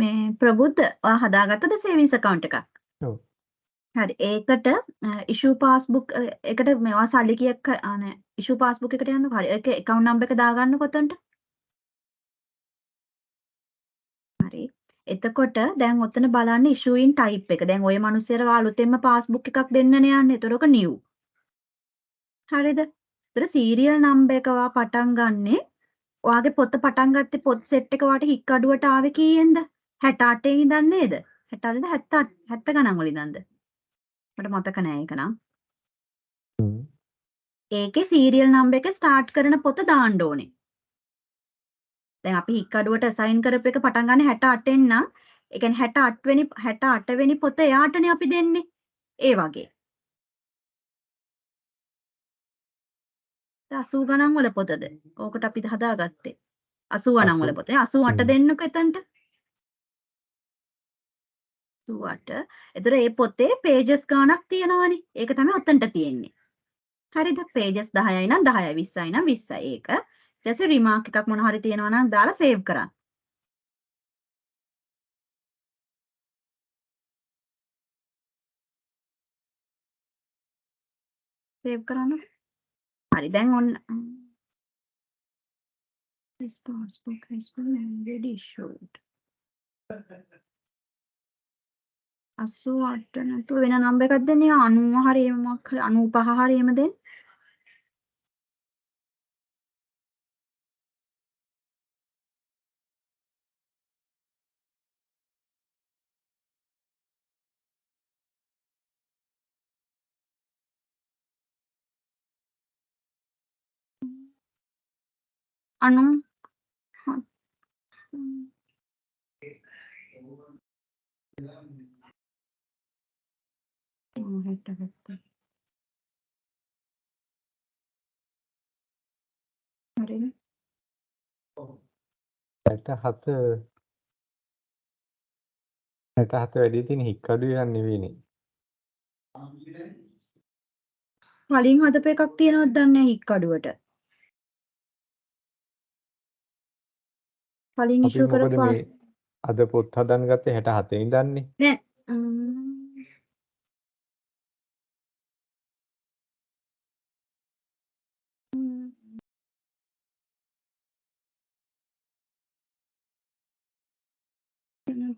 මේ ප්‍රබුද්ධ ඔයා හදාගත්තද සේවිංස් account එකක්? ඔව්. හරි. ඒකට issue passbook එකට මේවා සල්ලි කීයක් නෑ issue passbook එකට යන්නකො. හරි. ඒකේ account number එක දාගන්නකො ඔතනට. හරි. එතකොට දැන් ඔතන බලන්න issuing type එක. දැන් ඔය මිනිස්සුන්ට අලුතෙන්ම passbook එකක් දෙන්නනේ යන්නේ. ඒතරක new. හරිද? ඒතර serial number එක ඔයා පටන් ගන්නෙ ඔයාගේ පොත පටන් ගත්තේ පොත් සෙට් එක ඔයාට හික්කඩුවට ආවේ කීයෙන්ද? 68 ඉඳන් නේද? 68ද 78 70 ගණන් වලින්ද? මට මතක නෑ ඒක නම්. හ්ම්. ඒකේ සීරියල් නම්බර් එක ස්ටාර්ට් කරන පොත දාන්න ඕනේ. දැන් අපි හික්කඩුවට අසයින් කරපු එක පටන් ගන්න 68 නම් ඒ කියන්නේ 68 වෙනි පොත එයාටනේ අපි දෙන්නේ. ඒ වගේ. 80 ගණන් වල පොතද? ඕකට අපි හදාගත්තේ. 80 ගණන් වල 80. පොත. 88 හ්ම්. දෙන්නකො එතනට. 88. එතකොට මේ පොතේ පේජස් ගාණක් තියෙනවනේ. ඒක තමයි ඔතනට තියෙන්නේ. හරිද? පේජස් 10යි නම් 10යි 20යි නම් 20යි ඒක. ඊට පස්සේ රිමාර්ක් එකක් මොන හරි තියෙනවා නම් දාලා සේව් කරන්න. සේව් කරන්න. හරි දැන් ඔන්න this passbook has been already issued. 88 නැතුව වෙන නම්බර් එකක් දෙන්නේ 90 හරි මොකක් හරි 95 හරි එහෙම දෙන්න. අනු හරිනේ. 67 වැඩි තියෙන හික්කඩු එකක් නෙවෙයිනේ. කලින් හදපු එකක් තියෙනවද දන්නේ නැහැ හික්කඩුවට. කලින් අපි ඉෂුව මොකද කරපු මේ අද පොත් හදන්න ගත්තේ 67 ඉඳන්නේ. නෑ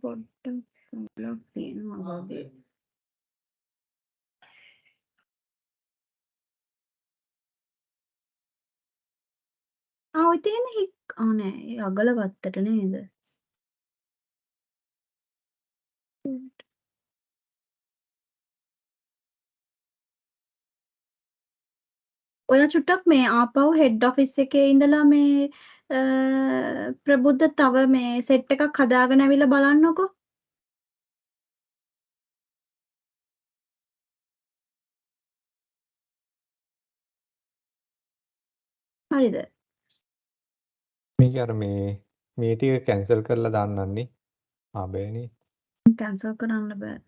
පොඩ්ඩක් බ්ලොක් තියෙනවා වගේ. ඔය තියෙන නෑ ඒ අගල වත්තට නේද? ඔයා චුට්ටක් මේ ආපහු හෙඩ් ඔෆිස් එකේ ඉඳලා මේ ප්‍රබුද්ධ තව මේ සෙට් එකක් හදාගෙන ඇවිල්ලා බලන්නකෝ. හරිද? මේක අර මේ ටික කැන්සල් කරලා දාන්නන්නේ. බෑනේ. කැන්සල් කරන්න බෑ.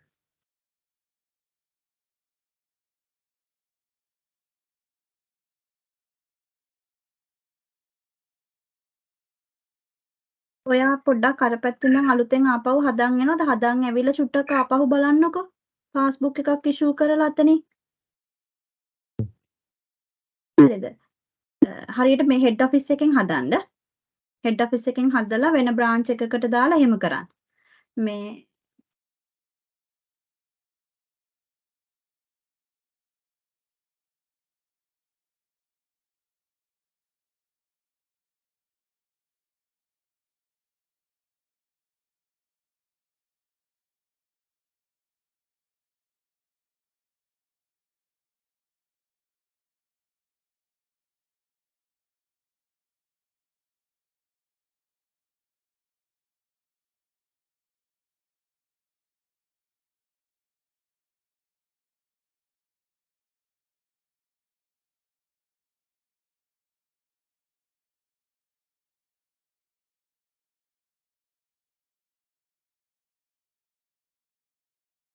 ඔයා පොඩ්ඩක් අර පැත්තෙන් ඉඳන් අලුතෙන් ආපහු හදන් එනවද? හදන් ඇවිල්ලා චුට්ටක් ආපහු බලන්නකෝ. පාස්බුක් එකක් ඉෂුව කරලා අතනින්. හරිද? හරියට මේ හෙඩ් ඔෆිස් එකෙන් හදන්න. හෙඩ් ඔෆිස් එකෙන් හදලා වෙන බ්‍රාන්ච් එකකට දාලා එහෙම කරන්න. මේ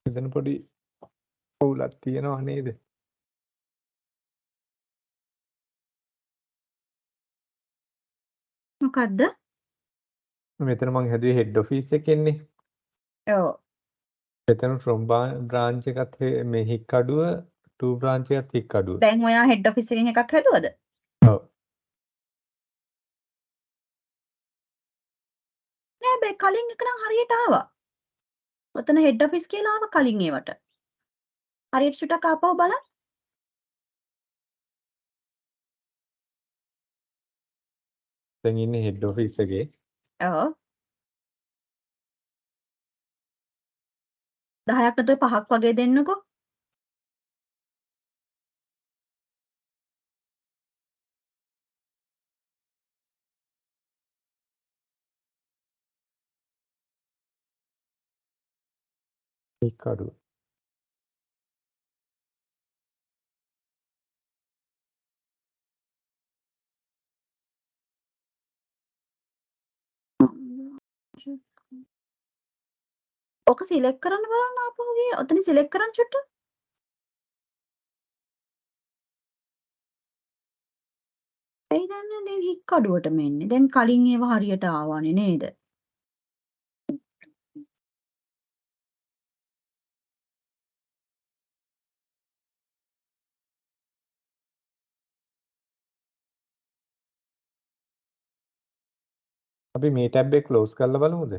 එතන පොඩි පවුලක් තියෙනවා නේද? මොකද්ද? මෙතන මං හැදුවේ හෙඩ් ඔෆිස් එකෙන්නේ. ඔව්. මෙතන ෆ්‍රොම් බ්‍රාන්ච් එකත් මේ හික්කඩුව 2 බ්‍රාන්ච් එකත් හික්කඩුව. දැන් ඔයා හෙඩ් ඔෆිස් එකෙන් එකක් හැදුවද? ඔව්. නෑ බෑ කලින් එක නම් හරියට ආවා. ඔතන හෙඩ් ඔෆිස් කියලා ආවා කලින් ඒවට. හරියට චුට්ටක් ආපහු බලන්න. දැන් ඉන්නේ හෙඩ් ඔෆිස් එකේ. ඔව්. 10ක් නැතුව 5ක් වගේ දෙන්නකෝ. හික්කඩුව. ඔක සිලෙක්ට් කරන්න බලන්න ආපහු ගියේ. ඔතන සිලෙක්ට් කරන්න චුට්ටක්. ඇයි දැන් හික්කඩුවටම එන්නේ? දැන් කලින් ඒවා හරියට ආවානේ නේද? අපි මේ ටැබ් එක ක්ලෝස් කරලා බලමුද?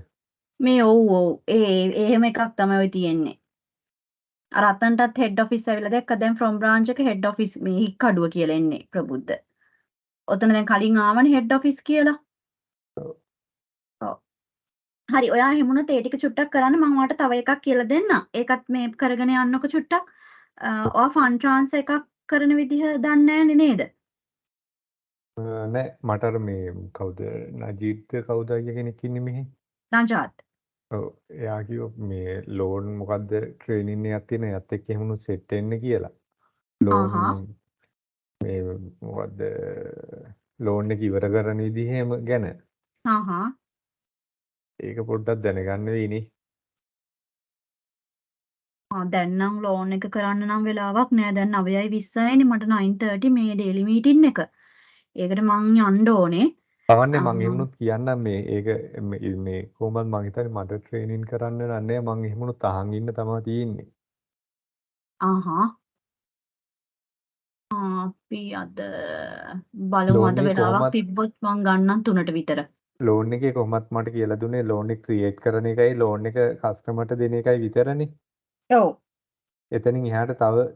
මේ ඔව්. එහෙම එකක් තමයි ඔය තියෙන්නේ. අර අතන්ටත් හෙඩ් ඔෆිස් ඇවිල්ලා දැක්ක දැන් ෆ්‍රොම් බ්‍රාන්ච් එක හෙඩ් ඔෆිස් මේ හික්කඩුව කියලා එන්නේ ප්‍රබුද්ධ. ඔතන දැන් කලින් ආවනේ හෙඩ් ඔෆිස් කියලා. ඔව්. හරි ඔයා එහෙමුණොත් ඒ ටික චුට්ටක් කරන්න මම ඔයාලට තව එකක් කියලා දෙන්නම්. ඒකත් මේ කරගෙන යන්නකො චුට්ටක්. ඔයා ෆන්ඩ් ට්‍රාන්ස්ෆර් එකක් කරන විදිහ දන්නේ නැන්නේ නේද? නෑ මට අර මේ කවුද නජීබ්ද කවුද අයියා කෙනෙක් ඉන්නේ මෙහි. නජාත්. ඔව් එයා කිව්වා මේ ලෝන් මොකද්ද ට්‍රේනින් එකක් තියෙන එයත් එක්ක එහෙම සෙට් වෙන්න කියලා. ලෝන් ආහා. මේ මොකද්ද ලෝන් එක ඉවර කරන විදිහම ගැන. ආහා. ඒක පොඩ්ඩක් දැනගන්න වෙයිනේ. දැන් නම් ලෝන් එක කරන්න නම් වෙලාවක් නෑ. දැන් 9:20යිනේ මට 9:30 මේ ඩේලි මීටින් එක. ඒකට මං යන්න ඕනේ. කවන්නේ මං එහෙමනුත් කියන්නම් මේ ඒක මේ කොහොමද මං හිතන්නේ මට ට්‍රේනින් කරන්න නෑ මං එහෙමනුත් අහන් ඉන්න තමයි තියෙන්නේ. ආහා. අපි අද බලමු ලෝන් අද එක වෙලාවක් කොහොමත් තිබ්බොත් මං ගන්නම් 3ට විතර. ලෝන් එකේ කොහොමත් මට කියලා දුන්නේ ලෝන් එක ක්‍රියේට් කරන එකයි ලෝන් එක කස්ටමර්ට දෙන එකයි විතරනේ. ඔව්. එතනින් එහාට තව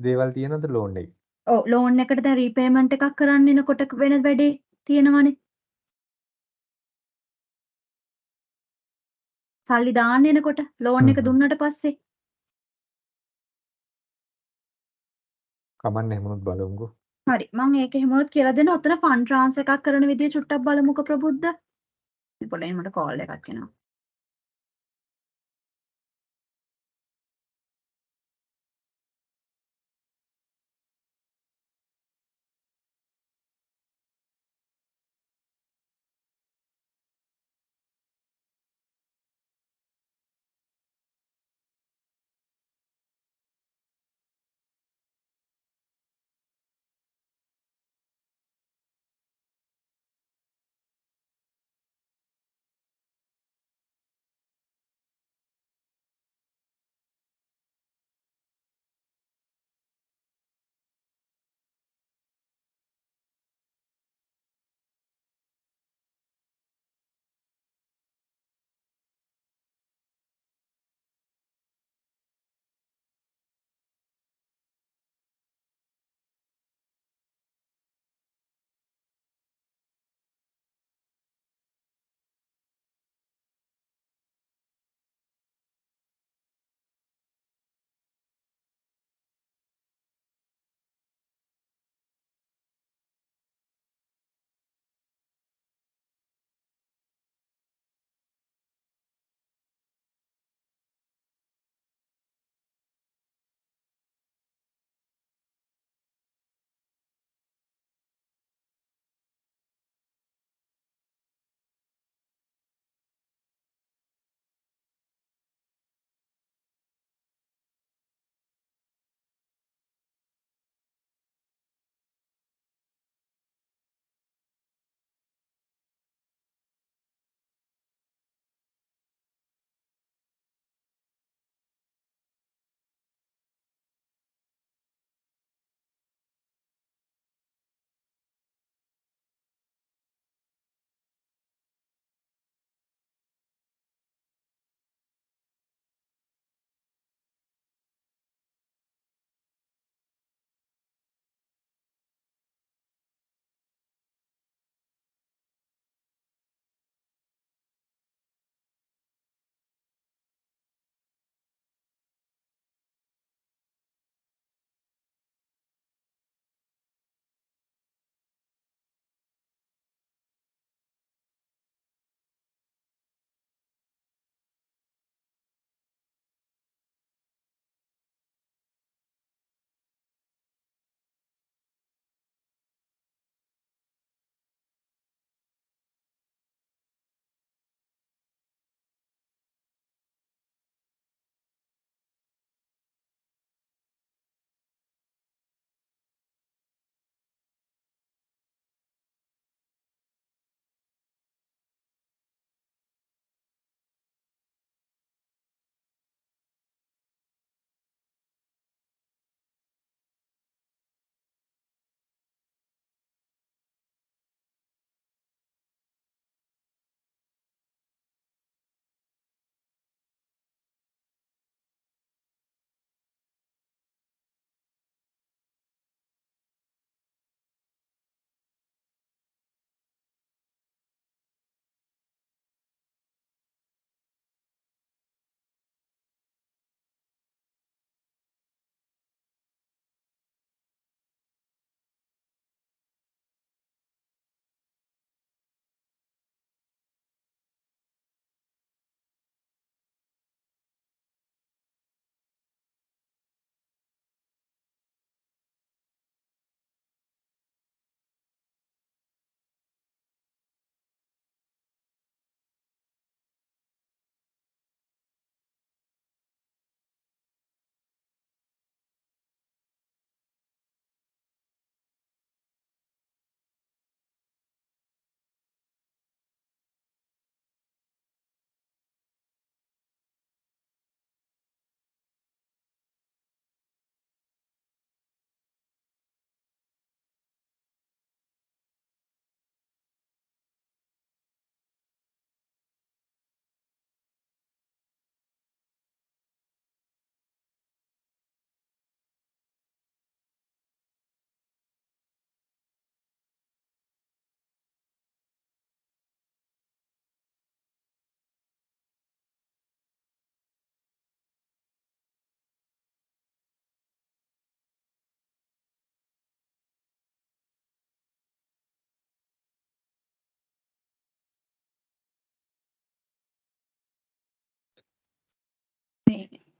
දේවල් තියෙනවද ලෝන් එකේ? ඔව් ලෝන් එකට දැන් රීපේමන්ට් එකක් කරන්න එනකොට වෙන වැඩේ තියෙනවනේ. සල්ලි දාන්න එනකොට ලෝන් එක දුන්නට පස්සේ. කමන්නේ එහෙමනුත් බලමුකෝ. හරි මං ඒක එහෙමනොත් කියලා දෙන්න. ඔතන ෆන්ඩ් ට්‍රාන්ස්ෆර් එකක් කරන විදිය චුට්ටක් බලමුකෝ ප්‍රබුද්ධ. පොඩ්ඩක් මට කෝල් එකක් එනවා.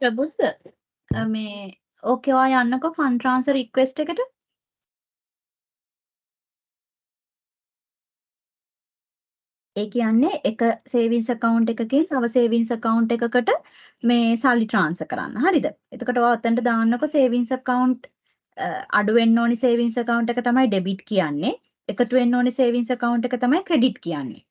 ප්‍රබුද්ධ මේ ඕකේ ඔයා යන්නකෝ ෆන් ට්‍රාන්ස්ෆර් රික්වෙස්ට් එකට. ඒ කියන්නේ එක සේවිංස් account එකකින් තව සේවිංස් account එකකට මේ සල්ලි ට්‍රාන්ස්ෆර් කරන්න. හරිද? එතකොට ඔයා ඔතනට දාන්නකෝ සේවිංස් account අඩු වෙන්න ඕනි සේවිංස් account එක තමයි ඩෙබිට් කියන්නේ. එකතු වෙන්න ඕනි සේවිංස් account එක තමයි ක්‍රෙඩිට් කියන්නේ.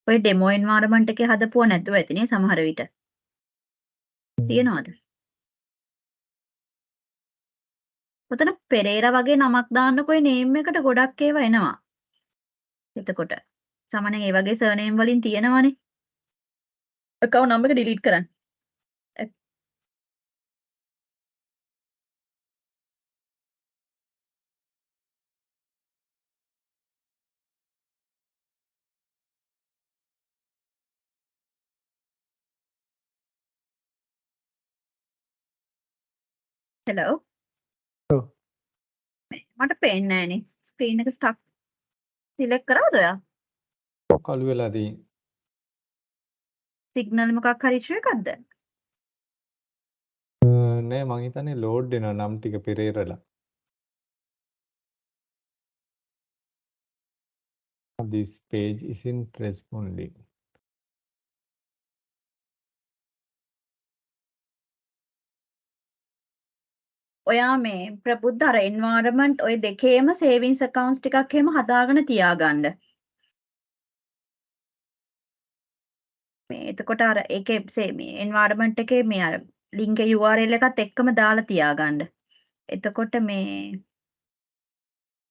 ඔය ඩෙමෝ එන්වයරන්මන්ට් එකේ හදපුවා නැතුව ඇතිනේ සමහර විට. තියනවද? ඔතන පෙරේරා වගේ නමක් දාන්නකො නේම් එකට ගොඩක් ඒවා එනවා. එතකොට සමහරෙන් ඒ වගේ සර්නේම් වලින් තියෙනවනේ. account number එක delete කරන්න. hello. ඔව්. මට පේන්නේ නැහනේ. ස්ක්‍රීන් එක ස්ටක් සිලෙක්ට් කරාද ඔයා? කළු වෙලා තියෙන්නේ. සිග්නල් මොකක් හරි ඉෂුව එකක්ද? නෑ මං හිතන්නේ ලෝඩ් වෙනවා නම් ටික පෙරේරලා. This page isn't responding. ඔයා මේ ප්‍රබුද්ධ අර එන්වයරන්මන්ට් ඔය දෙකේම සේවිංස් accounts ටිකක් එහෙම හදාගෙන තියාගන්න. මේ එතකොට අර ඒකේ මේ එන්වයරන්මන්ට් එකේ මේ අර ලින්ක් URL එකත් එක්කම දාලා තියාගන්න. එතකොට මේ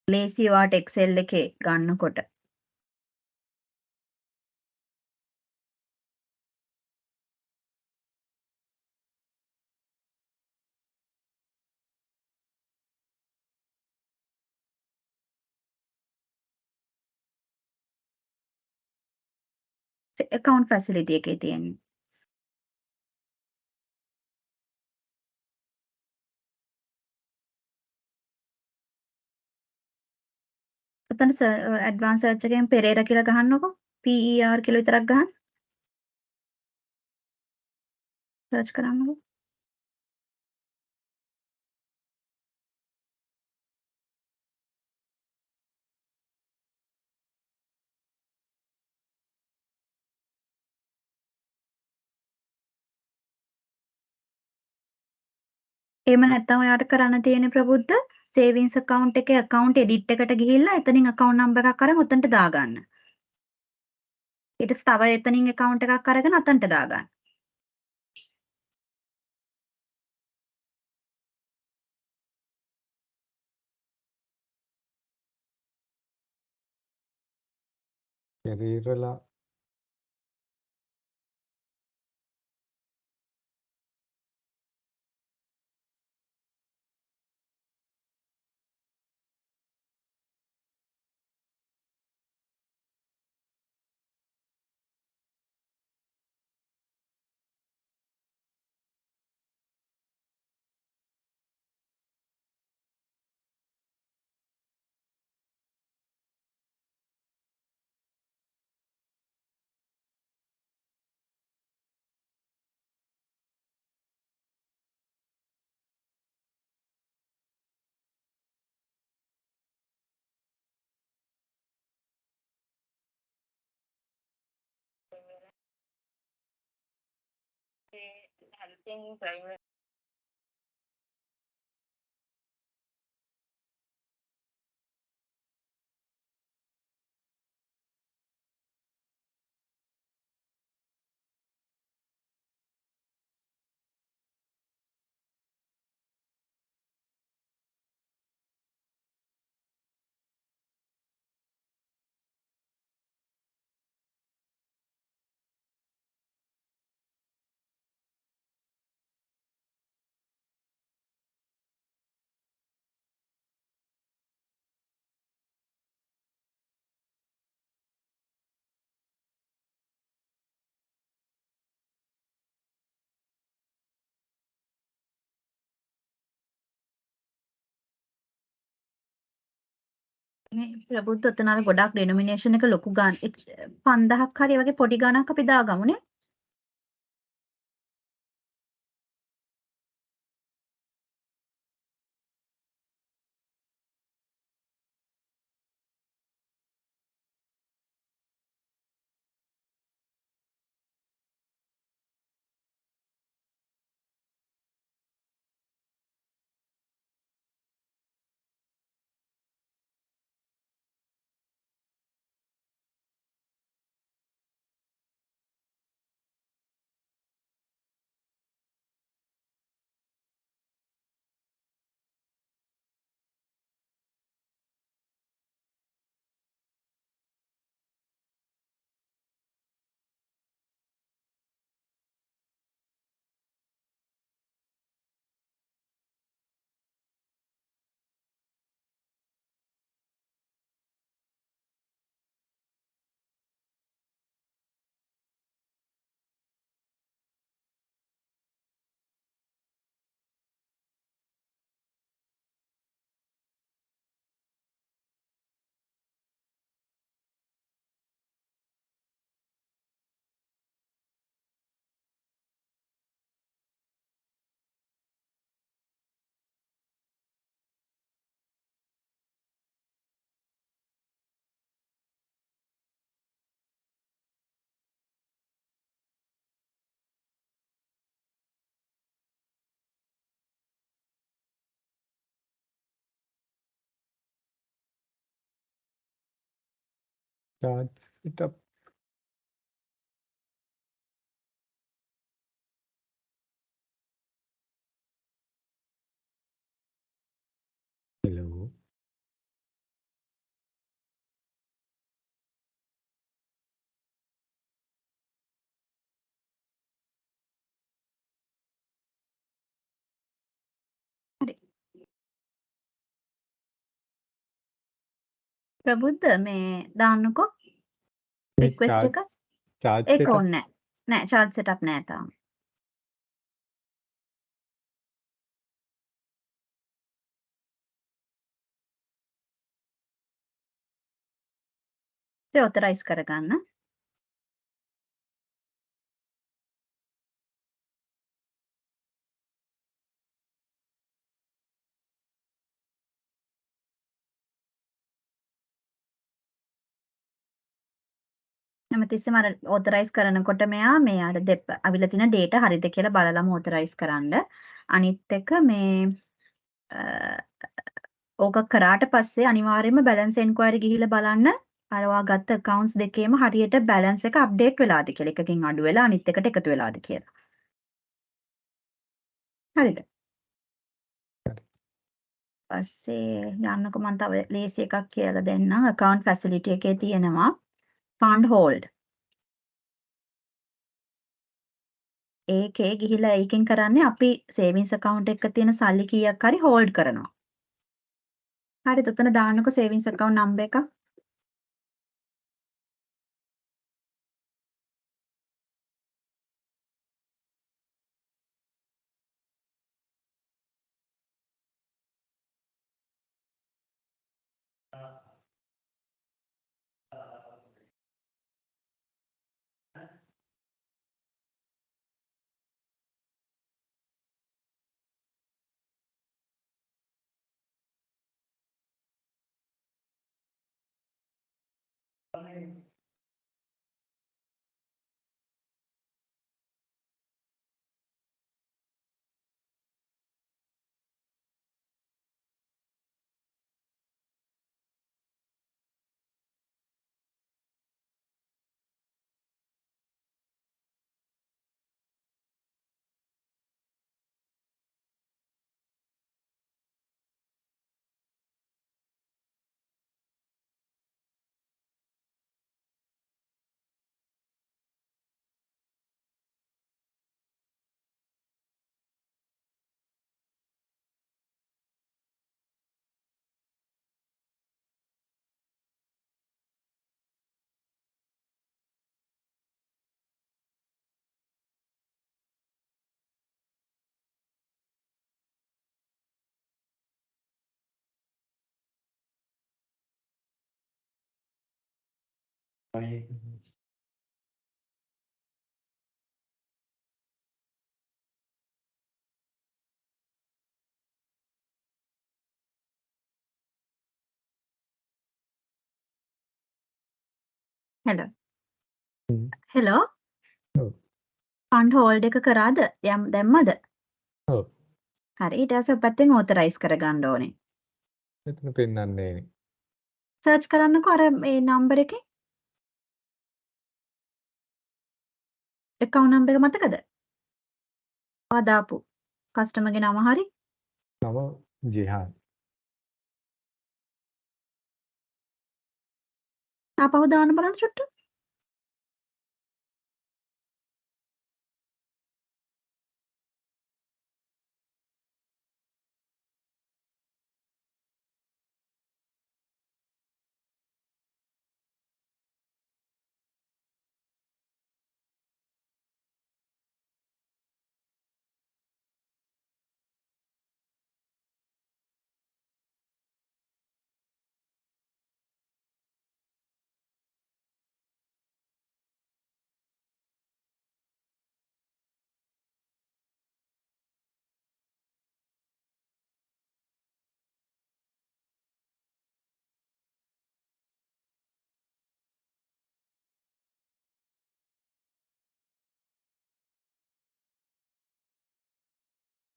ලේසි වාට Excel එකේ ගන්නකොට. account facility එකේ තියෙන්නේ. ඔතන ඇඩ්වාන්ස් සර්ච් එකෙන් පෙරේරා කියලා ගහන්නකො. PER කියලා විතරක් ගහන්න. සර්ච් කරන්නකො. එහෙම නැත්නම් ඔයාට කරන්න තියෙන්නේ ප්‍රබුද්ධ සේවිංස් account එකේ account edit එකට ගිහිල්ලා එතනින් account number එකක් අරන් ඔතනට දාගන්න. ඊට පස්සේ තව එතනින් account එකක් අරගෙන අතනට දාගන්න. පෙරේරලා මේ ප්‍රබුද්ධ ඔතන අර ගොඩක් ඩෙනොමිනේෂන් එක ලොකු ගාන 5000ක් හරි වගේ පොඩි ගාණක් අපි දාගමුනේ. chart setup. Hello. හරි. ප්‍රබුද්ධ මේ දාන්නකෝ මේ රික්වෙස්ට් එක. chart ඒක setup. ඕනේ නැහැ. නෑ chart setup නෑ තාම. ඒ ඔතරයිස් කරගන්න. හැමතිස්සෙම අර ඔතරයිස් කරනකොට මෙයා මේ අර අවිල තියෙන data හරිද කියලා බලලම ඔතරයිස් කරන්න. අනිත් එක මේ ඕක කරාට පස්සේ අනිවාර්යයෙන්ම balance enquiry ගිහිල්ලා බලන්න අර ඔයා ගත්ත accounts දෙකේම හරියට balance එක update වෙලාද කියලා. එකකින් අඩු වෙලා අනිත් එකට එකතු වෙලාද කියලා. හරිද? පස්සේ යන්නකො මම තව ලේසි එකක් කියලා දෙන්නම්. account facility එකේ තියෙනවා fund hold. ඒකේ ගිහිලා ඒකෙන් කරන්නේ අපි savings account එක තියෙන සල්ලි කීයක් හරි hold කරනවා. හරිද? උතන දාන්නකො savings account number එක. හෙලෝ. හ්ම්. හෙලෝ. ඔව්. ෆන්ඩ් හෝල්ඩ් එක කරාද? දැම්මද? ඔව්. හරි. ඊට පස්සේ පැත්තෙන් ඕතරයිස් කරගන්න ඕනේ. එතන පෙන්නන්නේ නෑනේ. සර්ච් කරන්නකෝ අර මේ නම්බර් එකේ. account number එක මතකද? ඔයා දාපු කස්ටමර්ගේ නම හරි. නම ජිහාන්. ආපහු දාන්න බලන්න චුට්ටක්.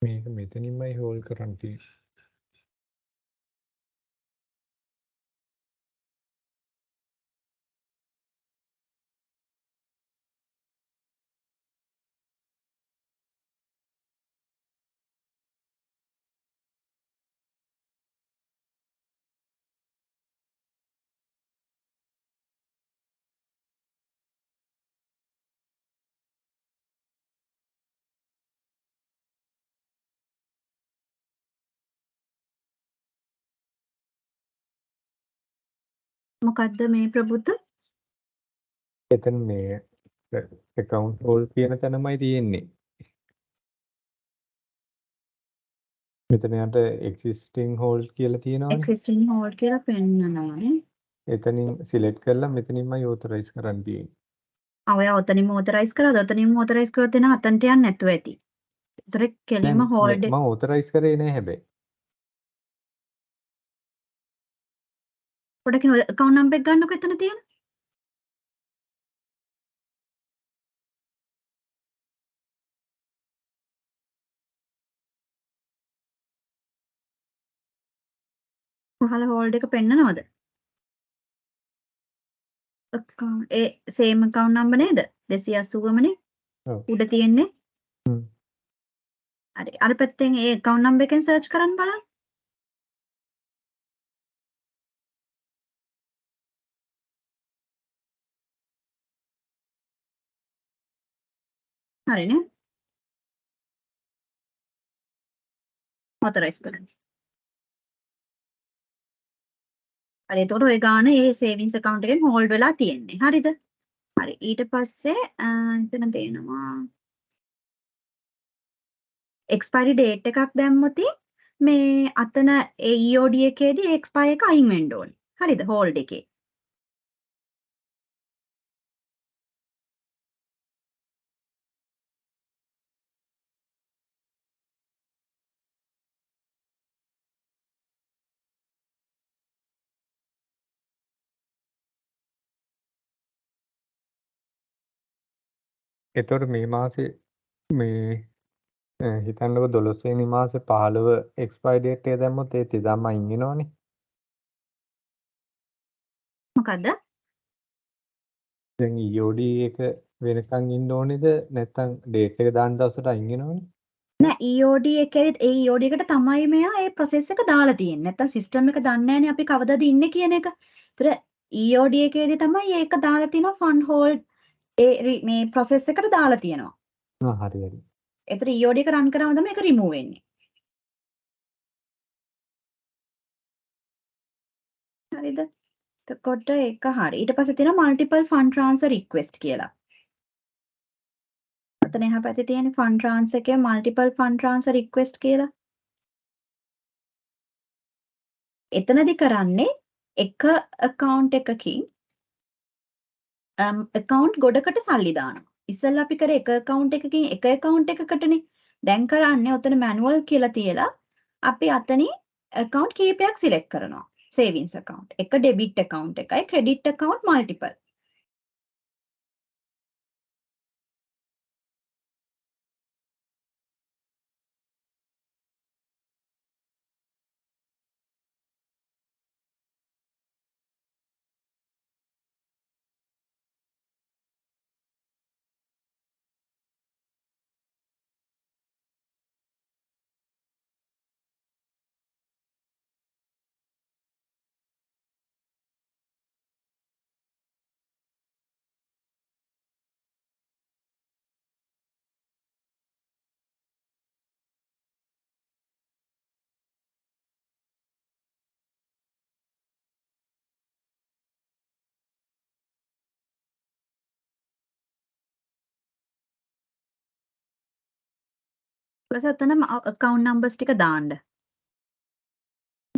මේක මෙතනින්මයි හෝල්ඩ් කරන්න තියෙන්නේ. මොකද්ද මේ ප්‍රබුද්ධ? එතන මේ account හෝල්ඩ් කියන තැනමයි තියෙන්නේ. මෙතන යට existing hold කියලා තියෙනවනේ. existing hold කියලා පෙන්නනවානේ. එතනින් select කරලා මෙතනින්මයි authorize කරන්න තියෙන්නේ. ඔය ඔතනින්ම ඕතරයිස් කරාද? ඔතනින්ම ඕතරයිස් කරොත් එන අතන්ට යන්නේ නැතුව ඇති. ඒතර කෙලින්ම හෝල්ඩ් මම authorize කරේ නෑ හැබැයි. පොඩ්ඩක් account number එක ගන්නකො එතන තියෙන. පහළ හෝල්ඩ් එක පෙන්නනවද? account ඒ same account number නේද? 280ම නේ. ඔව්. උඩ තියෙන්නේ. හ්ම්. හරි. අර පැත්තෙන් ඒ account number එකෙන් search කරන්න බලන්න. හරිනේ. authorize කරන්න. හරි. එතකොට ඔය ගාන ඒ savings account එකෙන් hold වෙලා තියෙන්නේ. හරිද? හරි. ඊට පස්සේ එතන තියෙනවා expiry date එකක් දැම්මොත් මේ අතන ඒ EOD එකේදී ඒ expire එක අයින් වෙන්න ඕනේ. හරිද? hold එකේ. එතකොට මේ මාසේ මේ හිතන්නකො 12 වෙනි මාසේ 15 expire date එක දැම්මොත් ඒත් එදාම අයින් වෙනවනේ. මොකද්ද? දැන් EOD එක වෙනකන් ඉන්න ඕනේද නැත්නම් date එක දාන දවසට අයින් වෙනවනේ. නෑ EOD එකේදීත් ඒ EOD එකට තමයි මෙයා ඒ process එක දාලා තියෙන්නේ. නැත්තම් system එක දන්නේ නෑනේ අපි කවදාද ඉන්නේ කියන එක. ඒතර EOD එකේදී තමයි ඒක දාලා තියෙනවා fund hold මේ process එකට දාලා තියෙනවා. හරි හරි. ඒතර EOD එක run කරාම තමයි ඒක remove වෙන්නේ. හරිද? එතකොට ඒක හරි. ඊට පස්සේ තියෙනවා multiple fund transfer request කියලා. අතන එහා පැත්තේ තියෙන fund transfer එකේ multiple fund transfer request කියලා. එතනදි කරන්නේ එක account එකකින් account ගොඩකට සල්ලි දානවා. ඉස්සෙල්ලා අපි කරේ එක account එකකින් එක account එකකටනේ. දැන් කරන්නේ ඔතන manual කියලා තියලා අපි අතනින් account කීපයක් select කරනවා. savings account. එක debit account එකයි credit account multiple. ඊට පස්සේ ඔතන account numbers ටික දාන්න.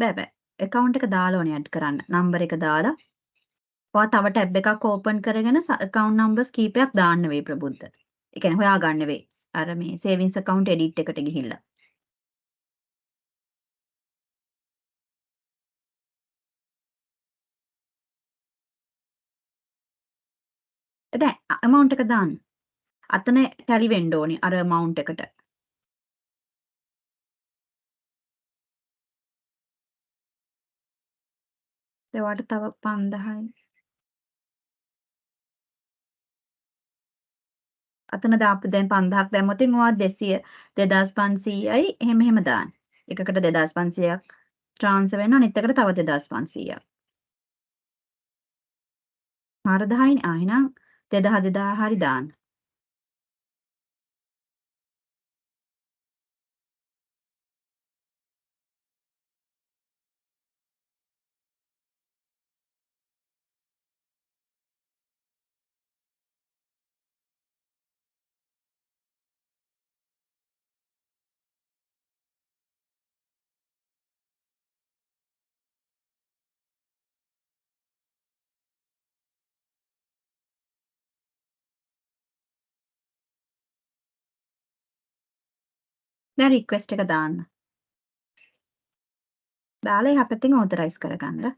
බෑ. account එක දාලා ඕනේ add කරන්න. number එක දාලා ඔයා තව ටැබ් එකක් ඕපන් කරගෙන account numbers කීපයක් දාන්න වෙයි ප්‍රබුද්ධ. ඒ කියන්නේ හොයාගන්න වෙයි. අර මේ savings account edit එකට ගිහිල්ලා. දැන් amount එක දාන්න. අතන tally වෙන්න ඕනේ අර amount එකට. ඒවට තව 5000යි. අතන දාපු දැන් 5000ක් දැම්මොත් ඉතින් ඔයා 200 2500යි එහෙම දාන්න. එකකට 2500ක් ට්‍රාන්ස්ෆර් වෙනවා අනිත් එකට තව 2500ක්. 4000යිනේ එහෙනම් 2000 හරි දාන්න. දැන් රික්වෙස්ට් එක දාන්න. දාලා එහා පැත්තෙන් ඕතරයිස් කරගන්න.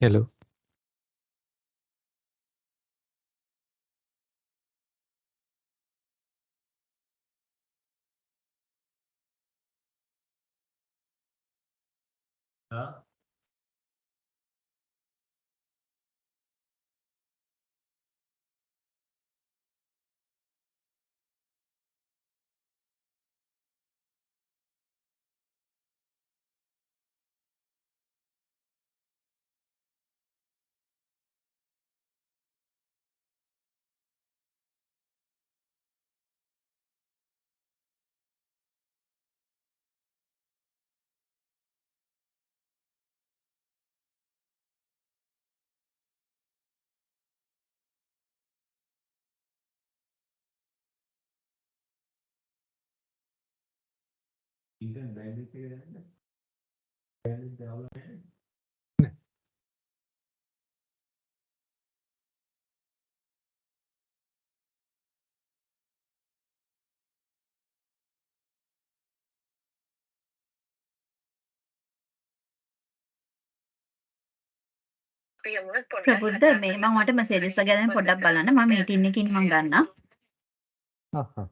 හෙලෝ ප්‍රබුද්ධ මේ මම ඔයාලට මෙසේජස් වගේ දැන් පොඩ්ඩක් බලන්න මම මීටින් එකකින් මම ගන්නම්. හා හා